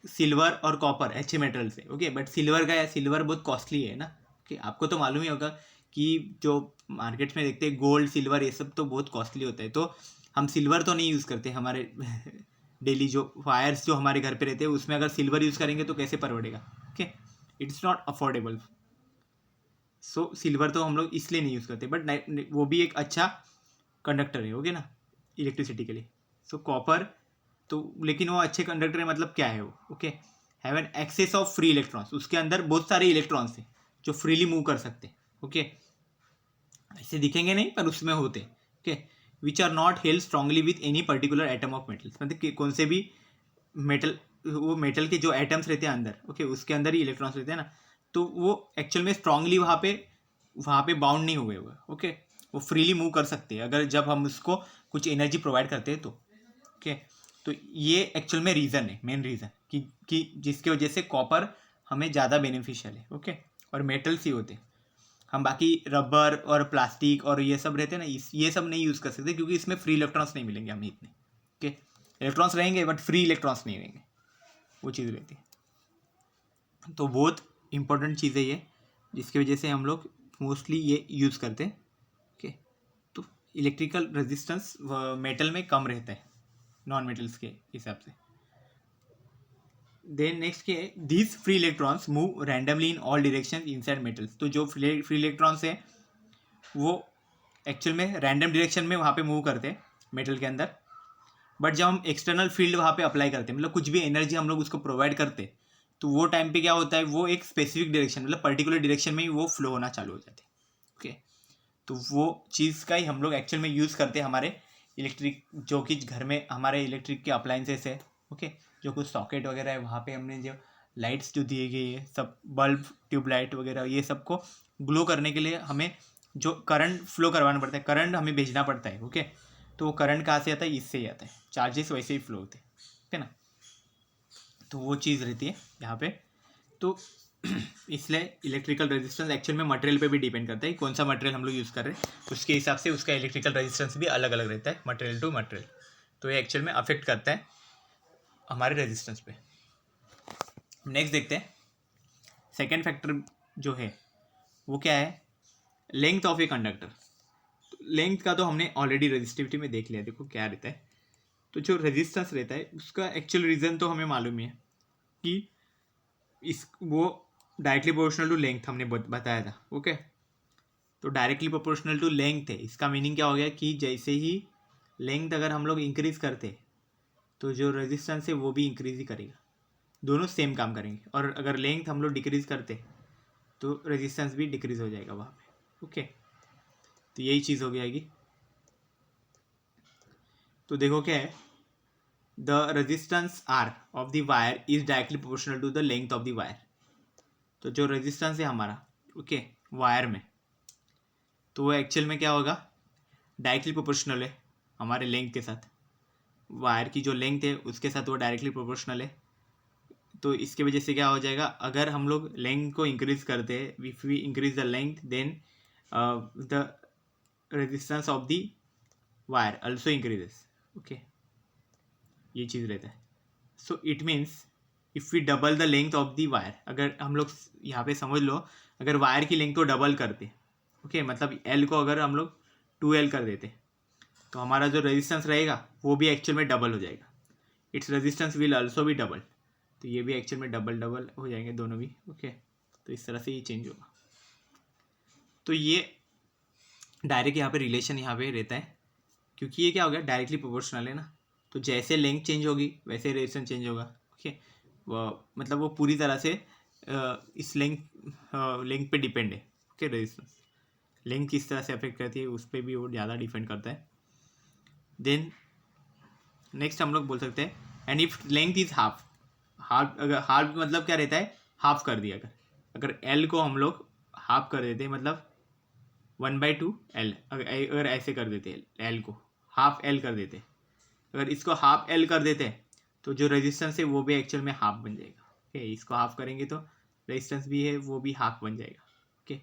सिल्वर और कॉपर अच्छे मेटल्स है, ओके, बट सिल्वर का है, सिल्वर बहुत कॉस्टली है ना, ओके। आपको तो मालूम ही होगा कि जो मार्केट्स में देखते हैं गोल्ड सिल्वर ये सब तो बहुत कॉस्टली होता है, तो हम सिल्वर तो नहीं यूज़ करते हमारे डेली जो वायर्स जो हमारे घर पे रहते हैं उसमें अगर सिल्वर यूज़ करेंगे तो कैसे परवड़ेगा, okay, it's not affordable. So silver तो हम लोग इसलिए नहीं यूज़ करते, बट वो भी एक अच्छा कंडक्टर है, ओके ना, इलेक्ट्रिसिटी के लिए। सो कॉपर तो, लेकिन वो अच्छे कंडक्टर है मतलब क्या है वो, okay, have an excess of free electrons, उसके अंदर बहुत सारे इलेक्ट्रॉन्स हैं जो फ्रीली मूव कर सकते हैं, ओके। ऐसे दिखेंगे नहीं पर उसमें होते, okay, which are not held strongly with any particular atom of metals, मतलब कि कौन से भी मेटल, वो मेटल के जो एटम्स रहते हैं अंदर, ओके, उसके अंदर ही इलेक्ट्रॉन्स रहते हैं ना, तो वो एक्चुअल में स्ट्रांगली वहाँ पे बाउंड नहीं हुए हुए, ओके, वो फ्रीली मूव कर सकते हैं अगर जब हम उसको कुछ एनर्जी प्रोवाइड करते हैं तो, ओके। तो ये एक्चुअल में रीज़न है, मेन रीज़न कि जिसकी वजह से कॉपर हमें ज़्यादा बेनिफिशियल है, ओके। और मेटल्स ही होते हैं, हम बाकी रबर और प्लास्टिक और ये सब रहते हैं ना, ये सब नहीं यूज़ कर सकते क्योंकि इसमें फ्री इलेक्ट्रॉन्स नहीं मिलेंगे हमें इतने, ओके। इलेक्ट्रॉन्स रहेंगे बट फ्री इलेक्ट्रॉन्स नहीं रहेंगे, वो चीज़ रहती है। तो बहुत इंपॉर्टेंट चीज़ है ये, जिसकी वजह से हम लोग मोस्टली ये यूज़ करते हैं, ओके। तो इलेक्ट्रिकल रेजिस्टेंस मेटल में कम रहता है नॉन मेटल्स के हिसाब से। देन नेक्स्ट क्या है, this free electrons move randomly in all direction inside metals. तो जो फ्री इलेक्ट्रॉन्स है वो एक्चुअल में रैंडम डायरेक्शन में वहाँ पे मूव करते हैं मेटल के अंदर, बट जब हम एक्सटर्नल फील्ड वहाँ पे अप्लाई करते हैं, मतलब कुछ भी एनर्जी हम लोग उसको प्रोवाइड करते, तो वो टाइम पे क्या होता है, वो एक स्पेसिफिक डायरेक्शन मतलब पर्टिकुलर डायरेक्शन में ही वो फ्लो होना चालू हो जाते हैं, ओके। तो वो चीज़ का ही हम लोग एक्चुअल में यूज़ करते हैं हमारे इलेक्ट्रिक, जो कि घर में हमारे इलेक्ट्रिक के अप्लाइंसेस है, ओके, जो कुछ सॉकेट वगैरह है वहाँ पे हमने जो लाइट्स जो दिए गई है, सब बल्ब ट्यूबलाइट वगैरह, ये सबको ग्लो करने के लिए हमें जो करंट फ्लो करवाना पड़ता है, करंट हमें भेजना पड़ता है, ओके। तो वो करंट कहाँ से आता है, इससे ही आता है, चार्जेस वैसे ही फ्लो होते हैं, ओके ना। तो वो चीज़ रहती है यहाँ पे। तो इसलिए इलेक्ट्रिकल रेजिस्टेंस एक्चुअल में मटेरियल पे भी डिपेंड करता है, कौन सा मटेरियल हम लोग यूज़ कर रहे हैं उसके हिसाब से उसका इलेक्ट्रिकल रेजिस्टेंस भी अलग अलग रहता है मटेरियल टू मटेरियल। तो ये एक्चुअल में अफेक्ट करता है हमारे रेजिस्टेंस पे। नेक्स्ट देखते हैं सेकेंड फैक्टर जो है वो क्या है, length of a conductor. Length का तो हमने ऑलरेडी रेजिस्टिविटी में देख लिया, देखो क्या रहता है। तो जो रेजिस्टेंस रहता है उसका एक्चुअल रीज़न तो हमें मालूम ही है कि वो डायरेक्टली प्रोपोर्शनल टू लेंथ हमने बताया था। ओके, तो डायरेक्टली प्रोपोर्शनल टू लेंथ है, इसका मीनिंग क्या हो गया कि जैसे ही लेंथ अगर हम लोग इंक्रीज करते तो जो रेजिस्टेंस है वो भी इंक्रीज ही करेगा, दोनों सेम काम करेंगे। और अगर लेंथ हम लोग डिक्रीज करते तो रेजिस्टेंस भी डिक्रीज हो जाएगा वहाँ पे। ओके, तो यही चीज़ हो जाएगी। तो देखो क्या है, the resistance R of the wire is directly proportional to the length of the wire. तो जो रेजिस्टेंस है हमारा ओके वायर में, तो वो एक्चुअल में क्या होगा, डायरेक्टली प्रोपोर्शनल है हमारे लेंथ के साथ। वायर की जो लेंथ है उसके साथ वो डायरेक्टली प्रोपोर्शनल है। तो इसके वजह से क्या हो जाएगा, अगर हम लोग लेंथ को इंक्रीज करते हैं, if we increase the length then the resistance of the wire also increases. Okay, ये चीज़ रहता है। So it means if we double the length of the wire, अगर हम लोग यहाँ पे समझ लो अगर वायर की लेंथ को डबल करते, ओके मतलब एल को अगर हम लोग 2L कर देते तो हमारा जो रेजिस्टेंस रहेगा वो भी एक्चुअल में डबल हो जाएगा। इट्स रेजिस्टेंस विल ऑल्सो भी डबल, तो ये भी एक्चुअल में डबल डबल हो जाएंगे दोनों भी। ओके, तो इस तरह से ये चेंज होगा। तो ये डायरेक्ट यहाँ पे रिलेशन यहाँ पे रहता है, क्योंकि ये क्या हो गया डायरेक्टली प्रोपोर्शनल है ना, तो जैसे लेंथ चेंज होगी वैसे रेजिस्टेंस चेंज होगा। ओके, वो मतलब वो पूरी तरह से इस लेंथ पे डिपेंड है। ओके, रेजिस्टेंस लेंथ किस तरह से अफेक्ट करती है उस पर भी वो ज़्यादा डिपेंड करता है। देन नेक्स्ट हम लोग बोल सकते हैं and if length is half, half अगर हाफ मतलब क्या रहता है, हाफ कर दिया अगर एल को हम लोग हाफ कर देते मतलब 1/2L, अगर ऐसे कर देते एल को हाफ एल कर देते, अगर इसको हाफ एल कर देते तो जो रेजिस्टेंस है वो भी एक्चुअल में हाफ बन जाएगा। ओके, इसको हाफ करेंगे तो रेजिस्टेंस भी है वो भी हाफ बन जाएगा। Okay,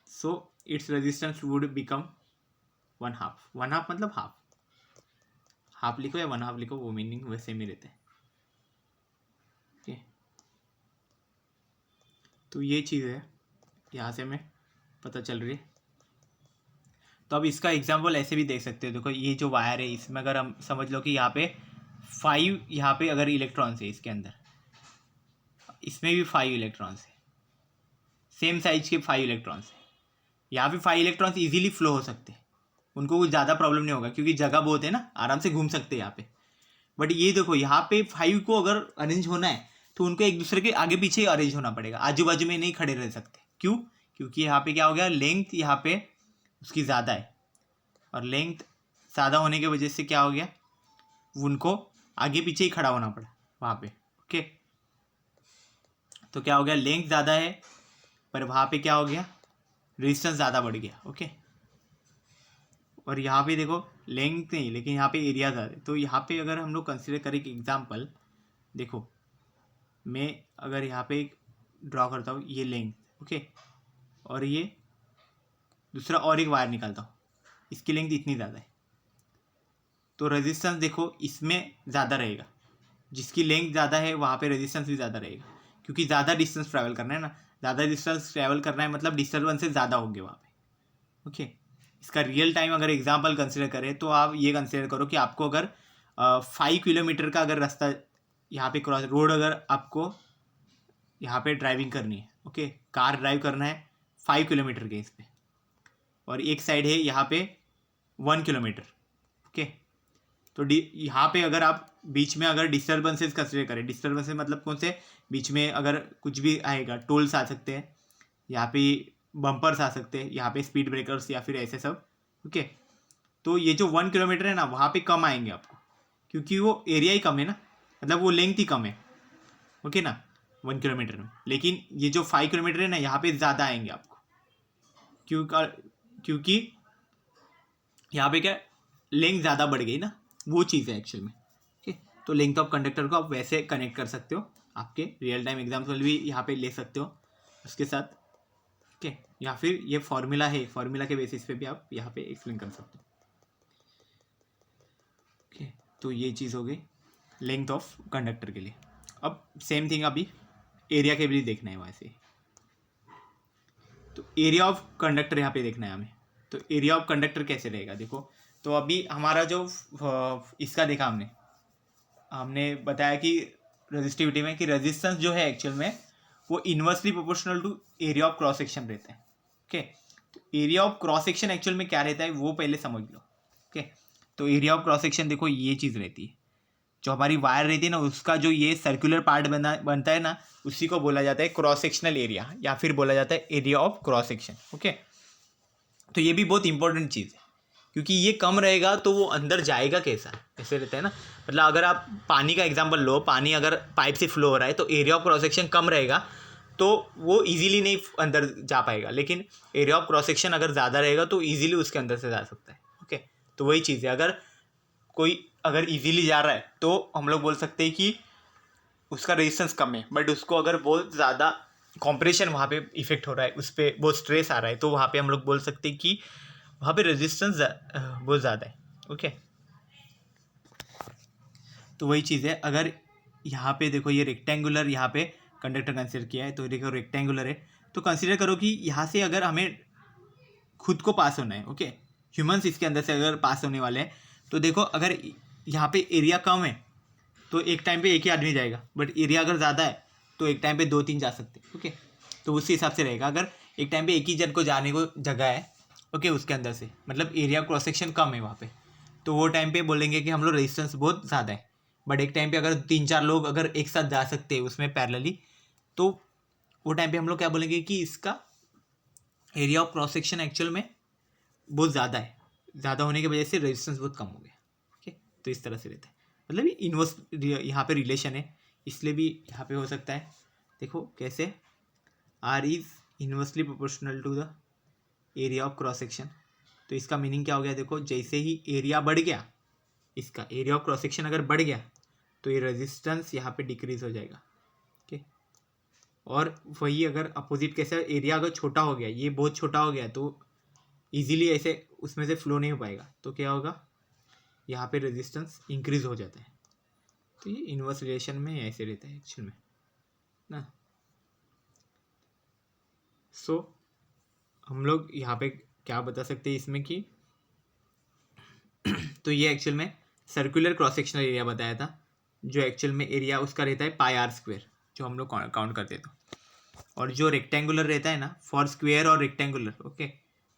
so its resistance would become 1/2। 1/2 मतलब हाफ लिखो या 1/2 लिखो, वो मीनिंग वैसे में रहता है। ओके, तो ये चीज़ है यहाँ से हमें पता चल रही है। तो अब इसका एग्जाम्पल ऐसे भी देख सकते हो, देखो ये जो वायर है इसमें अगर हम समझ लो कि यहाँ पे 5 यहाँ पे अगर इलेक्ट्रॉन्स है इसके अंदर, इसमें भी 5 इलेक्ट्रॉन्स है, सेम साइज के 5 इलेक्ट्रॉन्स है। यहाँ पे 5 इलेक्ट्रॉन्स इजीली फ्लो हो सकते हैं, उनको कुछ ज़्यादा प्रॉब्लम नहीं होगा क्योंकि जगह बहुत है ना, आराम से घूम सकते हैं यहाँ पे। बट ये देखो यहाँ पे 5 को अगर अरेंज होना है तो उनको एक दूसरे के आगे पीछे ही अरेंज होना पड़ेगा, आजू बाजू में नहीं खड़े रह सकते। क्यों? क्योंकि यहाँ पे क्या हो गया, लेंथ यहाँ पे उसकी ज़्यादा है, और लेंथ ज़्यादा होने की वजह से क्या हो गया, उनको आगे पीछे ही खड़ा होना पड़ा वहाँ पे। ओके, तो क्या हो गया, लेंथ ज़्यादा है पर वहाँ पे क्या हो गया, रेजिस्टेंस ज़्यादा बढ़ गया। ओके, और यहाँ पे देखो लेंथ नहीं लेकिन यहाँ पे एरिया ज़्यादा है। तो यहाँ पे अगर हम लोग कंसिडर करें कि एग्जाम्पल, देखो मैं अगर यहाँ पे एक ड्रॉ करता हूँ ये लेंथ, ओके, और ये दूसरा और एक वायर निकालता हूँ, इसकी लेंथ इतनी ज़्यादा है, तो रेजिस्टेंस देखो इसमें ज़्यादा रहेगा, जिसकी लेंथ ज़्यादा है वहाँ पे रेजिस्टेंस भी ज़्यादा रहेगा, क्योंकि ज़्यादा डिस्टेंस ट्रैवल करना है ना, ज़्यादा डिस्टेंस ट्रैवल करना है मतलब डिस्टर्बेंसेस ज़्यादा होंगे वहाँ पे। ओके, इसका रियल टाइम अगर एग्जांपल कंसिडर करें तो आप ये कंसिडर करो कि आपको अगर 5 किलोमीटर का अगर रास्ता यहाँ पे क्रॉस रोड अगर आपको यहाँ पे ड्राइविंग करनी है, ओके, कार ड्राइव करना है 5 किलोमीटर के इस पे, और एक साइड है यहाँ पे 1 किलोमीटर। ओके, तो यहाँ पे अगर आप बीच में अगर डिस्टर्बेंसेस कंसिडर करें, डिस्टर्बेंसेस मतलब कौन से, बीच में अगर कुछ भी आएगा, टोल्स आ सकते हैं, यहाँ पे बम्पर्स आ सकते हैं, यहाँ पे स्पीड ब्रेकर्स या फिर ऐसे सब। ओके, तो ये जो 1 किलोमीटर है ना वहाँ पे कम आएंगे आपको, क्योंकि वो एरिया ही कम है ना, मतलब वो लेंथ ही कम है। ओके ना, 1 किलोमीटर में, लेकिन ये जो 5 किलोमीटर है ना यहाँ पे ज़्यादा आएंगे आपको, क्योंकि यहाँ पे क्या लेंथ ज़्यादा बढ़ गई ना, वो चीज़ है एक्चुअल में। ओके, तो लेंथ ऑफ कंडक्टर को आप वैसे कनेक्ट कर सकते हो आपके रियल टाइम एग्जाम्पल भी यहाँ पे ले सकते हो उसके साथ, ओके। या फिर ये फॉर्मूला है, फॉर्मूला के बेसिस पे भी आप यहाँ पे एक्सप्लेन कर सकते हो, ओके। तो ये चीज़ हो गई लेंथ ऑफ कंडक्टर के लिए। अब सेम थिंग अभी एरिया के भी देखना है वैसे, तो एरिया ऑफ कंडक्टर यहाँ पे देखना है हमें। तो एरिया ऑफ कंडक्टर कैसे रहेगा देखो, तो अभी हमारा जो इसका देखा हमने बताया कि रेजिस्टिविटी में कि रेजिस्टेंस जो है एक्चुअल में वो inversely proportional to area of cross section रहता है, ओके। तो area of cross section actual में क्या रहता है वो पहले समझ लो, ओके। तो एरिया ऑफ क्रॉस सेक्शन देखो ये चीज़ रहती है, जो हमारी वायर रहती है ना उसका जो ये सर्कुलर पार्ट बनता है ना, उसी को बोला जाता है क्रॉस सेक्शनल एरिया या फिर बोला जाता है area of cross section, okay. तो ये भी बहुत इंपॉर्टेंट चीज़ है, क्योंकि ये कम रहेगा तो वो अंदर जाएगा कैसा, ऐसे रहता है ना। मतलब अगर आप पानी का एग्जांपल लो, पानी अगर पाइप से फ्लो हो रहा है तो एरिया ऑफ क्रॉस सेक्शन कम रहेगा तो वो इजीली नहीं अंदर जा पाएगा, लेकिन एरिया ऑफ क्रॉस सेक्शन अगर ज़्यादा रहेगा तो इजीली उसके अंदर से जा सकता है, ओके। तो वही चीज़ है, अगर इजीली जा रहा है तो हम लोग बोल सकते हैं कि उसका रेजिस्टेंस कम है, बट उसको अगर बहुत ज़्यादा कॉम्प्रेशन वहाँ पे इफेक्ट हो रहा है, उस पर बहुत स्ट्रेस आ रहा है, तो वहाँ पे हम लोग बोल सकते हैं कि वहाँ पे रेजिस्टेंस बहुत ज़्यादा है, ओके। तो वही चीज़ है, अगर यहाँ पे देखो ये रेक्टेंगुलर यहाँ पे कंडक्टर कंसिडर किया है, तो देखो रेक्टेंगुलर है, तो कंसिडर करो कि यहाँ से अगर हमें खुद को पास होना है, ओके, ह्यूमंस इसके अंदर से अगर पास होने वाले हैं, तो देखो अगर यहाँ पे एरिया कम है तो एक टाइम पे एक ही आदमी जाएगा, बट एरिया अगर ज़्यादा है तो एक टाइम पे 2-3 जा सकते हैं, ओके। तो उसी हिसाब से रहेगा, अगर एक टाइम पे एक ही जन को जाने को जगह है, ओके, उसके अंदर से मतलब एरिया क्रॉस सेक्शन कम है वहाँ पे, तो वो टाइम पे बोलेंगे कि हम लोग रेजिस्टेंस बहुत ज़्यादा है। बट एक टाइम पे अगर 3-4 लोग अगर एक साथ जा सकते हैं उसमें पैरेलली, तो वो टाइम पे हम लोग क्या बोलेंगे कि इसका area of cross section actual में बहुत ज़्यादा है, ज़्यादा होने की वजह से रेजिस्टेंस बहुत कम हो गया, ओके। तो इस तरह से रहता है, मतलब ये इन्वर्स यहाँ पे रिलेशन है, इसलिए भी यहाँ पे हो सकता है। देखो कैसे, R is inversely proportional to the area of cross section. तो इसका मीनिंग क्या हो गया देखो, जैसे ही एरिया बढ़ गया, इसका एरिया ऑफ क्रॉस सेक्शन अगर बढ़ गया तो ये रेजिस्टेंस यहाँ पे डिक्रीज हो जाएगा, ओके। और वही अगर अपोजिट कैसे, एरिया अगर छोटा हो गया, ये बहुत छोटा हो गया, तो इजीली ऐसे उसमें से फ्लो नहीं हो पाएगा, तो क्या होगा, यहाँ पे रेजिस्टेंस इंक्रीज हो जाता है। तो ये इन्वर्स रिलेशन में ऐसे रहता है एक्चुअल में ना। सो हम लोग यहाँ पे क्या बता सकते हैं इसमें कि तो ये एक्चुअल में सर्कुलर क्रॉस सेक्शनल एरिया बताया था, जो एक्चुअल में एरिया उसका रहता है पाई आर स्क्वायर, जो हम लोग काउंट करते थे। और जो रेक्टेंगुलर रहता है ना, फॉर स्क्वायर और रेक्टेंगुलर, ओके,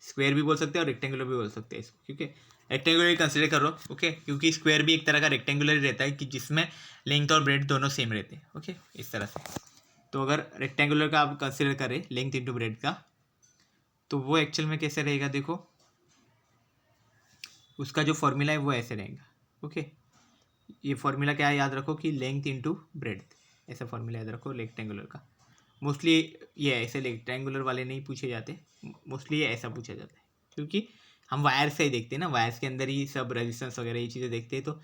स्क्वायर भी बोल सकते हैं और रेक्टेंगुलर भी बोल सकते हैं इसको, क्योंकि रेक्टेंगुलर कंसिडर कर लो, ओके, क्योंकि स्क्वायर भी एक तरह का रेक्टेंगुलर ही रहता है कि जिसमें लेंथ और ब्रेड दोनों सेम रहते हैं, ओके, इस तरह से। तो अगर रेक्टेंगुलर का आप कंसिडर करें लेंथ इंटू ब्रेड का, तो वो एक्चुअल में कैसे रहेगा देखो, उसका जो फॉर्मूला है वो ऐसे रहेगा, ओके। ये फॉर्मूला क्या है याद रखो कि लेंथ इंटू ब्रेड, ऐसा फॉर्मूला याद रखो रेक्टेंगुलर का। मोस्टली ये ऐसे रेक्टेंगुलर वाले नहीं पूछे जाते, मोस्टली ये ऐसा पूछा जाता है, क्योंकि हम वायर से ही देखते हैं ना, वायर्स के अंदर ही सब रेजिस्टेंस वगैरह ये चीज़ें देखते हैं, तो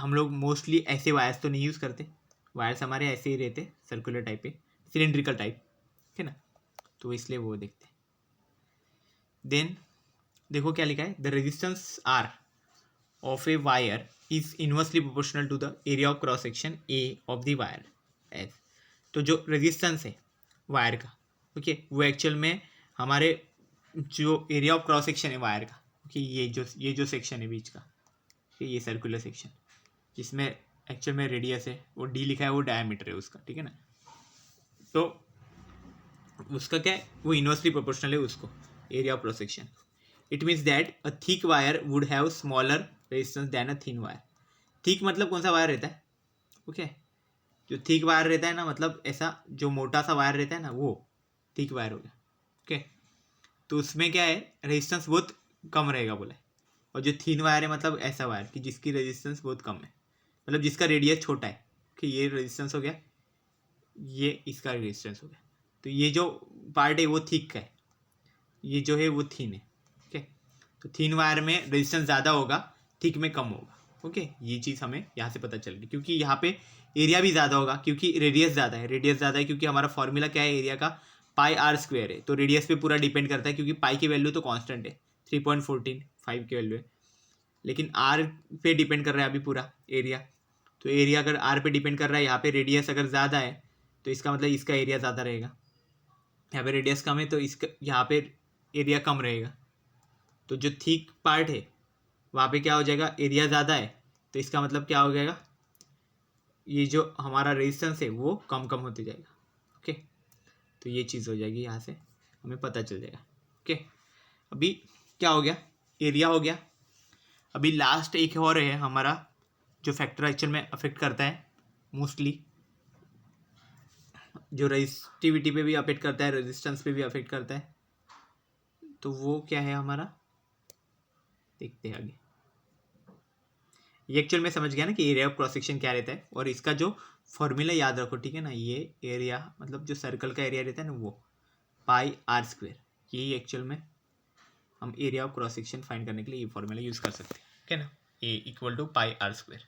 हम लोग मोस्टली ऐसे वायर्स तो नहीं यूज़ करते, वायर्स हमारे ऐसे ही रहते, सर्कुलर टाइप पे, सिलेंड्रिकल टाइप, है ना, तो इसलिए वो देखते हैं। देन देखो क्या लिखा है, the resistance R of a wire is inversely proportional to the area of cross section A of the wire as. तो जो रेजिस्टेंस है वायर का, ओके, वो एक्चुअल में हमारे जो एरिया ऑफ क्रॉस सेक्शन है वायर का, ओके, ये जो सेक्शन है बीच का, ये सर्कुलर सेक्शन जिसमें एक्चुअल में रेडियस है वो डी लिखा है, वो डायमीटर है उसका, ठीक है ना। तो उसका क्या है, वो इनवर्सली प्रोपोर्शनल है उसको area of cross section. It means that a thick wire would have smaller resistance then a thin wire. Thick मतलब कौन सा वायर रहता है, ओके, जो थिक वायर रहता है ना, मतलब ऐसा जो मोटा सा वायर रहता है ना, वो थिक वायर हो गया, ओके। तो उसमें क्या है, रेजिस्टेंस बहुत कम रहेगा बोला है। और जो थिन वायर है मतलब ऐसा वायर कि जिसकी रेजिस्टेंस बहुत कम है, मतलब जिसका रेडियस छोटा है, कि ये रेजिस्टेंस हो गया, ये इसका रेजिस्टेंस हो गया, तो ये जो पार्ट है वो थिक है, ये जो है वो थिन है, ओके। तो थिन वायर में रेजिस्टेंस ज़्यादा होगा, थिक में कम होगा, ओके, ये चीज़ हमें यहाँ से पता चल गई, क्योंकि यहाँ पे एरिया भी ज़्यादा होगा क्योंकि रेडियस ज़्यादा है। रेडियस ज़्यादा है क्योंकि हमारा फॉर्मूला क्या है एरिया का, पाई आर स्क्वायर है। तो रेडियस पे पूरा डिपेंड करता है क्योंकि पाई की वैल्यू तो कांस्टेंट है, 3.145 की वैल्यू है, लेकिन आर पे डिपेंड कर रहा है अभी पूरा एरिया। तो एरिया अगर आर पे डिपेंड कर रहा है, यहाँ पे रेडियस अगर ज़्यादा है तो इसका मतलब इसका एरिया ज़्यादा रहेगा। यहाँ पे रेडियस कम है तो इसका यहाँ पे एरिया कम रहेगा। तो जो थिक पार्ट है वहाँ पे क्या हो जाएगा, एरिया ज़्यादा है, तो इसका मतलब क्या हो जाएगा, ये जो हमारा रेजिस्टेंस है वो कम कम होते जाएगा। ओके, तो ये चीज़ हो जाएगी, यहाँ से हमें पता चल जाएगा। ओके, अभी क्या हो गया, एरिया हो गया। अभी लास्ट एक और है हमारा जो फैक्टर एक्चुअल में अफेक्ट करता है मोस्टली, जो रेजिस्टिविटी पे भी अफेक्ट करता है, रेजिस्टेंस पे भी अफेक्ट करता है। तो वो क्या है हमारा, देखते हैं आगे। ये एक्चुअल में समझ गया ना कि एरिया ऑफ क्रॉस सेक्शन क्या रहता है, और इसका जो फॉर्मूला याद रखो, ठीक है ना। ये एरिया मतलब जो सर्कल का एरिया रहता है ना वो पाई आर स्क्वायर, यही एक्चुअल में हम area of cross section find करने के लिए ये फॉर्मूला यूज़ कर सकते हैं, ठीक है ना। A equal to pi r square.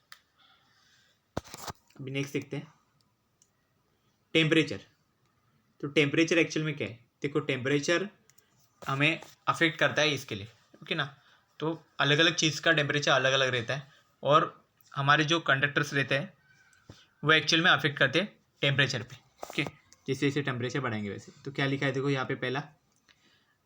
अभी नेक्स्ट देखते हैं टेम्परेचर। तो टेम्परेचर एक्चुअल में क्या है, देखो टेम्परेचर हमें अफेक्ट करता है इसके लिए, ओके ना। तो अलग अलग चीज़ का टेम्परेचर अलग अलग रहता है, और हमारे जो कंडक्टर्स रहते हैं वो एक्चुअल में अफेक्ट करते हैं टेम्परेचर पे, ओके। जैसे जैसे टेम्परेचर बढ़ाएंगे वैसे। तो क्या लिखा है देखो यहाँ पे, पहला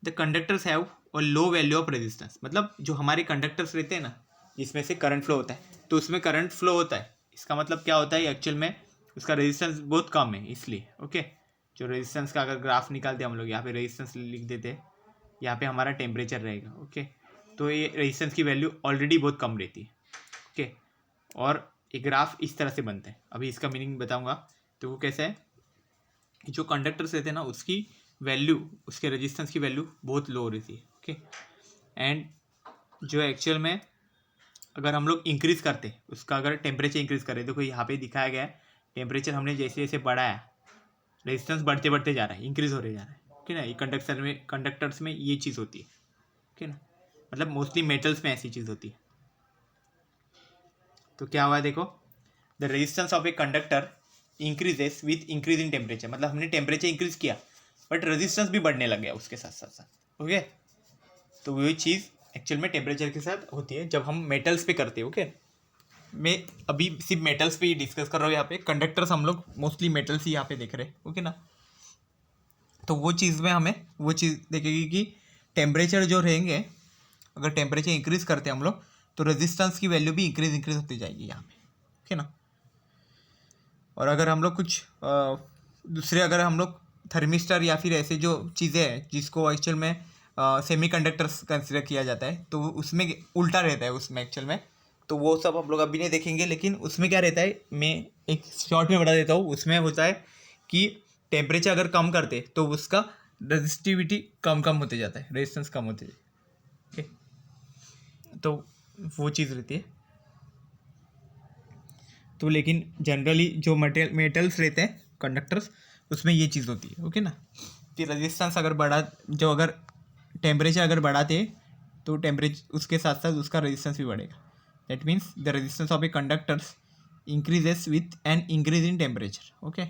the conductors have a low value of resistance. मतलब जो हमारे कंडक्टर्स रहते हैं ना, जिसमें से करंट फ्लो होता है, तो उसमें करंट फ्लो होता है, इसका मतलब क्या होता है एक्चुअल में उसका रेजिस्टेंस बहुत कम है, इसलिए ओके। जो रेजिस्टेंस का अगर ग्राफ निकालते हम लोग, यहाँ पे रेजिस्टेंस लिख देते हैं, यहाँ पे हमारा टेम्परेचर रहेगा, ओके। तो ये रेजिस्टेंस की वैल्यू ऑलरेडी बहुत कम रहती है, ओके। और एक ग्राफ इस तरह से बनता है, अभी इसका मीनिंग बताऊंगा। तो वो कैसा है कि जो कंडक्टर्स रहते हैं ना उसकी वैल्यू, उसके रेजिस्टेंस की वैल्यू बहुत लो रहती है, ओके। एंड जो एक्चुअल में अगर हम लोग इंक्रीज़ करते उसका, अगर टेम्परेचर इंक्रीज़ करें, देखो यहाँ पे दिखाया गया है टेम्परेचर हमने जैसे जैसे बढ़ाया, रेजिस्टेंस बढ़ते बढ़ते जा रहा है, इंक्रीज़ हो रहे जा रहा है, ओके ना। ये कंडक्टर्स में ये चीज़ होती है, ओके ना। मतलब मोस्टली मेटल्स में ऐसी चीज़ होती है। तो क्या हुआ देखो, the resistance of a conductor increases with increase in temperature. मतलब हमने टेम्परेचर इंक्रीज किया बट रेजिस्टेंस भी बढ़ने लग गया उसके साथ साथ, ओके। तो वही चीज़ एक्चुअल में टेम्परेचर के साथ होती है जब हम मेटल्स पे करते हैं, ओके। मैं अभी सिर्फ मेटल्स पे ही डिस्कस कर रहा हूँ, यहाँ पे कंडक्टर्स हम लोग मोस्टली मेटल्स ही यहाँ पे देख रहे हैं, ओके ना। तो वो चीज़ में हमें वो चीज़ देखेगी कि टेम्परेचर जो रहेंगे, अगर टेम्परेचर इंक्रीज़ करते हैं हम लोग, तो रेजिस्टेंस की वैल्यू भी इंक्रीज होती जाएगी यहाँ पे, ओके ना। और अगर हम लोग कुछ दूसरे, अगर हम लोग थर्मिस्टर या फिर ऐसे जो चीज़ें हैं जिसको एक्चुअल में सेमी कंडक्टर्स कंसिडर किया जाता है, तो उसमें उल्टा रहता है उसमें एक्चुअल में। तो वो सब हम लोग अभी नहीं देखेंगे, लेकिन उसमें क्या रहता है मैं एक शॉर्ट में बता देता हूँ। उसमें होता है कि टेम्परेचर अगर कम करते तो उसका रेजिस्टिविटी कम कम होते जाता है, रेजिस्टेंस कम होते जाए, ओके। तो वो चीज़ रहती है। तो लेकिन जनरली जो मेटल्स रहते हैं कंडक्टर्स, उसमें ये चीज़ होती है, ओके ना। कि रेजिस्टेंस अगर बढ़ा, जो अगर टेम्परेचर अगर बढ़ाते तो टेम्परेचर उसके साथ साथ उसका रेजिस्टेंस भी बढ़ेगा। That means the resistance of a conductors increases with an increase in temperature, okay.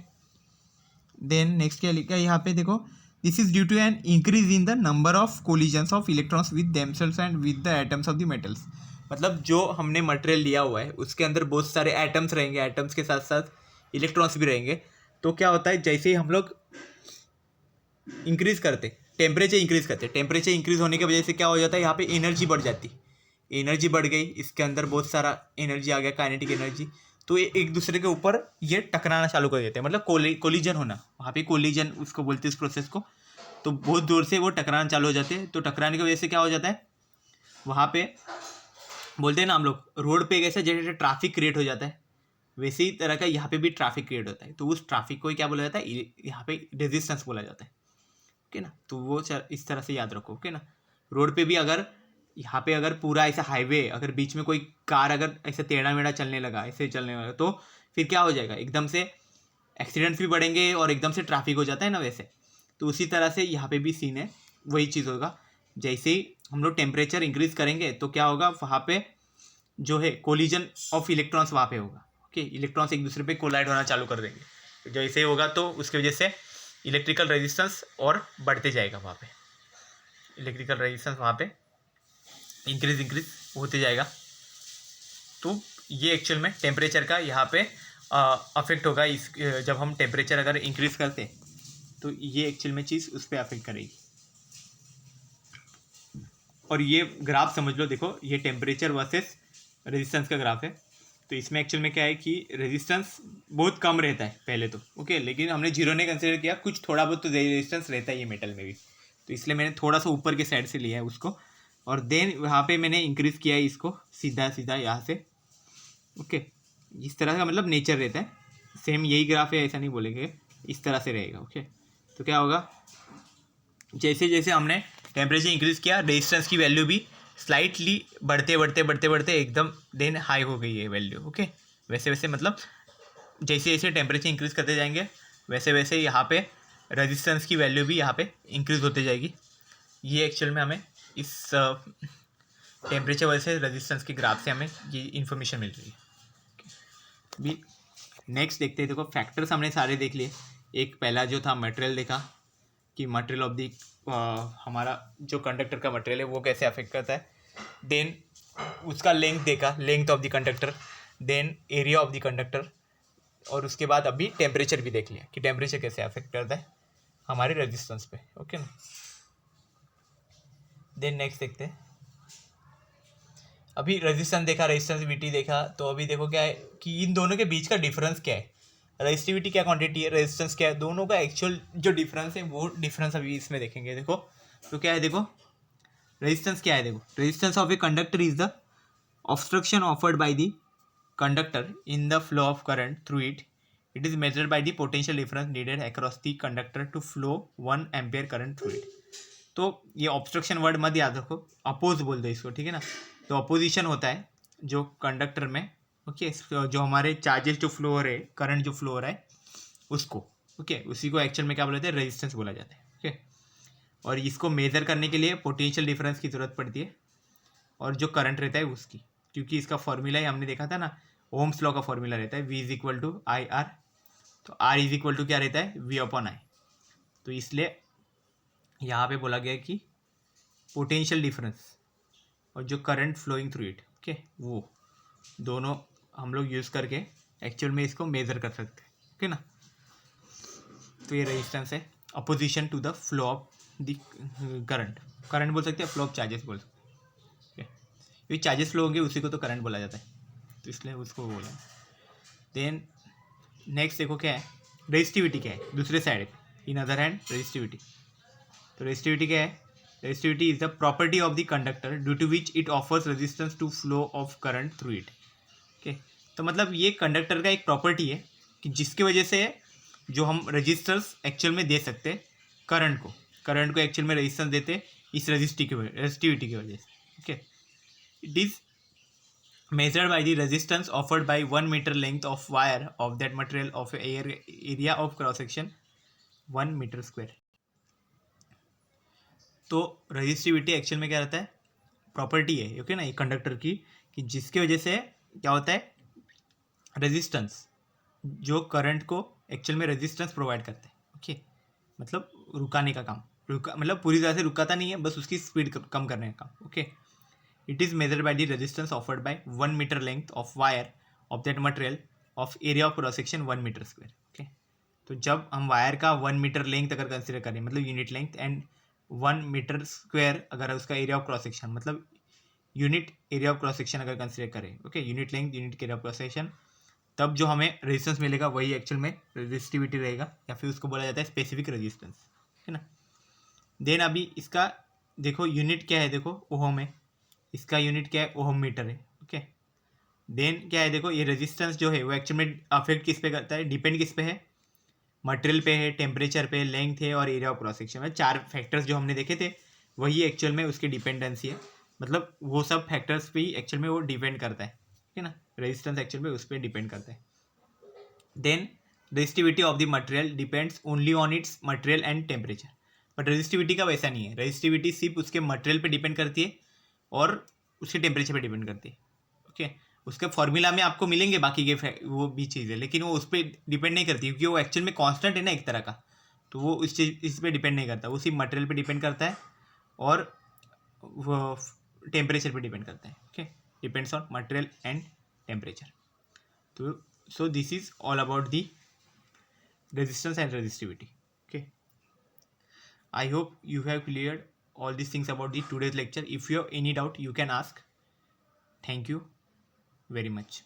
Then next क्या लिखा है यहाँ पे देखो, this is due to an increase in the number of collisions of electrons with themselves and with the atoms of the metals. मतलब जो हमने material लिया हुआ है उसके अंदर बहुत सारे एटम्स रहेंगे, एटम्स के साथ साथ इलेक्ट्रॉन्स भी रहेंगे। तो क्या होता है, जैसे ही हम लोग इंक्रीज़ करते, टेम्परेचर इंक्रीज़ करते, टेम्परेचर इंक्रीज़ होने की वजह से क्या हो जाता है, यहाँ पे एनर्जी बढ़ जाती, एनर्जी बढ़ गई, इसके अंदर बहुत सारा एनर्जी आ गया, काइनेटिक एनर्जी। तो ये एक दूसरे के ऊपर ये टकराना चालू कर देते हैं, मतलब कोलिजन होना, वहाँ पे कोलिजन उसको बोलते हैं इस प्रोसेस को। तो बहुत दूर से वो टकराना चालू हो जाते हैं। तो टकराने की वजह से क्या हो जाता है, वहाँ पे बोलते हैं ना हम लोग, रोड पे कैसे जैसे ट्रैफिक क्रिएट हो जाता है, वैसे ही तरह का यहाँ पे भी ट्रैफिक क्रिएट होता है। तो उस ट्रैफिक को क्या बोला जाता है, यहाँ पे रेजिस्टेंस बोला जाता है, ओके ना। तो वो इस तरह से याद रखो, ओके ना। रोड पे भी अगर यहाँ पे अगर पूरा ऐसा हाईवे, अगर बीच में कोई कार अगर ऐसे टेढ़ा मेढ़ा चलने लगा, ऐसे चलने लगा, तो फिर क्या हो जाएगा, एकदम से एक्सीडेंट्स भी बढ़ेंगे और एकदम से ट्रैफिक हो जाता है ना वैसे। तो उसी तरह से यहाँ पे भी सीन है, वही चीज़ होगा। जैसे ही हम लोग टेम्परेचर इंक्रीज़ करेंगे तो क्या होगा, वहाँ पे जो है कोलिजन ऑफ इलेक्ट्रॉन्स वहाँ पे होगा। ओके, इलेक्ट्रॉन्स एक दूसरे पे कोलाइड होना चालू कर देंगे, तो जैसे होगा तो उसकी वजह से इलेक्ट्रिकल रेजिस्टेंस और बढ़ते जाएगा वहाँ पे, इलेक्ट्रिकल रेजिस्टेंस वहाँ पे इंक्रीज होते जाएगा। तो ये एक्चुअल में टेम्परेचर का यहाँ पे अफेक्ट होगा। इस जब हम टेम्परेचर अगर इंक्रीज करते तो ये एक्चुअल में चीज़ उस पर अफेक्ट करेगी। और ये ग्राफ समझ लो, देखो ये टेम्परेचर वर्सेस रेजिस्टेंस का ग्राफ है। तो इसमें एक्चुअल में क्या है कि रेजिस्टेंस बहुत कम रहता है पहले तो, ओके, लेकिन हमने जीरो ने कंसिडर किया, कुछ थोड़ा बहुत तो रेजिस्टेंस रहता है ये मेटल में भी, तो इसलिए मैंने थोड़ा सा ऊपर के साइड से लिया है उसको, और देन वहाँ पे मैंने इंक्रीज़ किया है इसको सीधा सीधा यहाँ से। ओके, इस तरह का मतलब नेचर रहता है, सेम यही ग्राफ है ऐसा नहीं बोलेंगे, इस तरह से रहेगा। ओके, तो क्या होगा, जैसे जैसे हमने टेम्परेचर इंक्रीज़ किया, रेजिस्टेंस की वैल्यू भी स्लाइटली बढ़ते एकदम देन हाई हो गई है वैल्यू। ओके, वैसे वैसे मतलब जैसे जैसे टेम्परेचर इंक्रीज़ करते जाएंगे वैसे वैसे यहाँ पे रेजिस्टेंस की वैल्यू भी यहाँ पे इंक्रीज़ होते जाएगी। ये एक्चुअल में हमें इस टेम्परेचर वर्सेस रेजिस्टेंस के ग्राफ से हमें ये इन्फॉर्मेशन मिल रही है। भी नेक्स्ट देखते हैं, देखो फैक्टर्स हमने सारे देख लिए। एक पहला जो था मटेरियल देखा कि मटेरियल ऑफ दी हमारा जो कंडक्टर का मटेरियल है वो कैसे अफेक्ट करता है, देन उसका लेंथ देखा, length of the conductor, then area of the conductor, और उसके बाद अभी टेम्परेचर भी देख लिया कि टेम्परेचर कैसे अफेक्ट करता है हमारे रेजिस्टेंस पे। ओके ना, देन नेक्स्ट देखते हैं, अभी रेजिस्टेंस देखा, रेजिस्टिविटी देखा, तो अभी देखो क्या है कि इन दोनों के बीच का डिफरेंस क्या है, रेजिस्टिविटी क्या क्वांटिटी है, रेजिस्टेंस क्या है, दोनों का एक्चुअल जो डिफरेंस है वो डिफरेंस अभी इसमें देखेंगे। देखो तो क्या है, देखो रेजिस्टेंस क्या है, देखो resistance of a conductor is the obstruction offered by the conductor in the flow of current through it is measured by the potential difference needed across the conductor to flow 1 ampere current through it. तो ये obstruction word मत याद रखो, oppose बोल दो इसको, ठीक है ना। तो अपोजिशन होता है जो कंडक्टर में, ओके, जो हमारे चार्जेस जो फ्लो हो रहे हैं, करंट जो फ्लो हो रहा है उसको, ओके, उसी को एक्चुअल में क्या बोलते हैं, रेजिस्टेंस बोला जाता है। ओके, और इसको मेजर करने के लिए पोटेंशियल डिफरेंस की ज़रूरत पड़ती है, और जो करंट रहता है उसकी, क्योंकि इसका फॉर्मूला ही हमने देखा था ना, ओम्स लॉ का फॉर्मूला रहता है V is to I R, तो R इज इक्वल टू क्या रहता है, V अपॉन आई। तो इसलिए यहाँ पे बोला गया कि पोटेंशियल डिफरेंस और जो current flowing through it, okay, वो दोनों हम लोग यूज़ करके एक्चुअल में इसको मेज़र कर सकते हैं। ओके ना, तो ये रेजिस्टेंस है opposition to the flow of the current बोल सकते हैं, फ्लो ऑफ चार्जेस बोल सकते हैं। ओके, ये चार्जेस फ्लो होंगे उसी को तो करंट बोला जाता है, तो इसलिए उसको बोला। देन नेक्स्ट देखो क्या है, रेजिस्टिविटी क्या है दूसरे साइड पे, इन अदर हैंड रेजिस्टिविटी। तो रेजिस्टिविटी क्या है, resistivity is the property of the conductor due to which it offers resistance to flow of current through it. Okay, तो मतलब ये कंडक्टर का एक प्रॉपर्टी है कि जिसकी वजह से जो हम रेजिस्टेंस एक्चुअल में दे सकते हैं करंट को एक्चुअल में रेजिस्टेंस देते इस रेजिस्टिविटी की वजह से। Okay, it is measured by the resistance offered by 1 meter length of wire of that material of area of cross section 1 meter square। तो रेजिस्टिविटी एक्चुअल में क्या रहता है, प्रॉपर्टी है, ओके ना, ये कंडक्टर की, कि जिसकी वजह से क्या होता है, रेजिस्टेंस जो करंट को एक्चुअल में रेजिस्टेंस प्रोवाइड करता है। ओके, मतलब रुकाने का काम, मतलब पूरी तरह से रुकाता नहीं है, बस उसकी स्पीड कम करने का काम। Okay, it is measured by the resistance offered by 1 meter length of wire of that material of area of cross section 1 meter square। okay, तो जब हम वायर का 1 मीटर लेंथ अगर कंसिडर करें, मतलब unit length, and 1 metre square अगर उसका area of cross section, मतलब unit area of cross section अगर कंसिडर करें, okay, unit length unit area of cross section, तब जो हमें रेजिस्टेंस मिलेगा वही एक्चुअल में रेजिस्टिविटी रहेगा, या फिर उसको बोला जाता है स्पेसिफिक रेजिस्टेंस, है ना। देन अभी इसका देखो यूनिट क्या है, देखो ओहम है, इसका यूनिट क्या है, ओहम मीटर है। ओके, देन क्या है, देखो ये रेजिस्टेंस जो है वो एक्चुअल में अफेक्ट किस पे करता है, डिपेंड किस पे है, मटेरियल पे है, टेम्परेचर पे, लेंथ है और एरिया ऑफ क्रॉस सेक्शन में। 4 फैक्टर्स जो हमने देखे थे वही एक्चुअल में उसकी डिपेंडेंसी है, मतलब वो सब फैक्टर्स पे ही एक्चुअल में वो डिपेंड करता है, ठीक है ना, रेजिस्टेंस एक्चुअल में उस पर डिपेंड करता है। Then resistivity of the material depends only on its material and temperature, but resistivity का वैसा नहीं है, रेजिस्टिविटी सिर्फ उसके मटेरियल पे डिपेंड करती है और उसके टेम्परेचर पे डिपेंड करती है। ओके। उसके फॉर्मूला में आपको मिलेंगे बाकी के वो भी चीज़ें, लेकिन वो उस पर डिपेंड नहीं करती, क्योंकि वो एक्चुअल में कांस्टेंट है ना एक तरह का, तो वो इस पे डिपेंड नहीं करता, वो सिर्फ मटेरियल पे डिपेंड करता है और वो टेम्परेचर पे डिपेंड करता है। Okay, depends on material and temperature. तो so this is all about the resistance and resistivity. Okay, I hope you have cleared all these things about the today's lecture. If you have any doubt, you can ask. Thank you very much.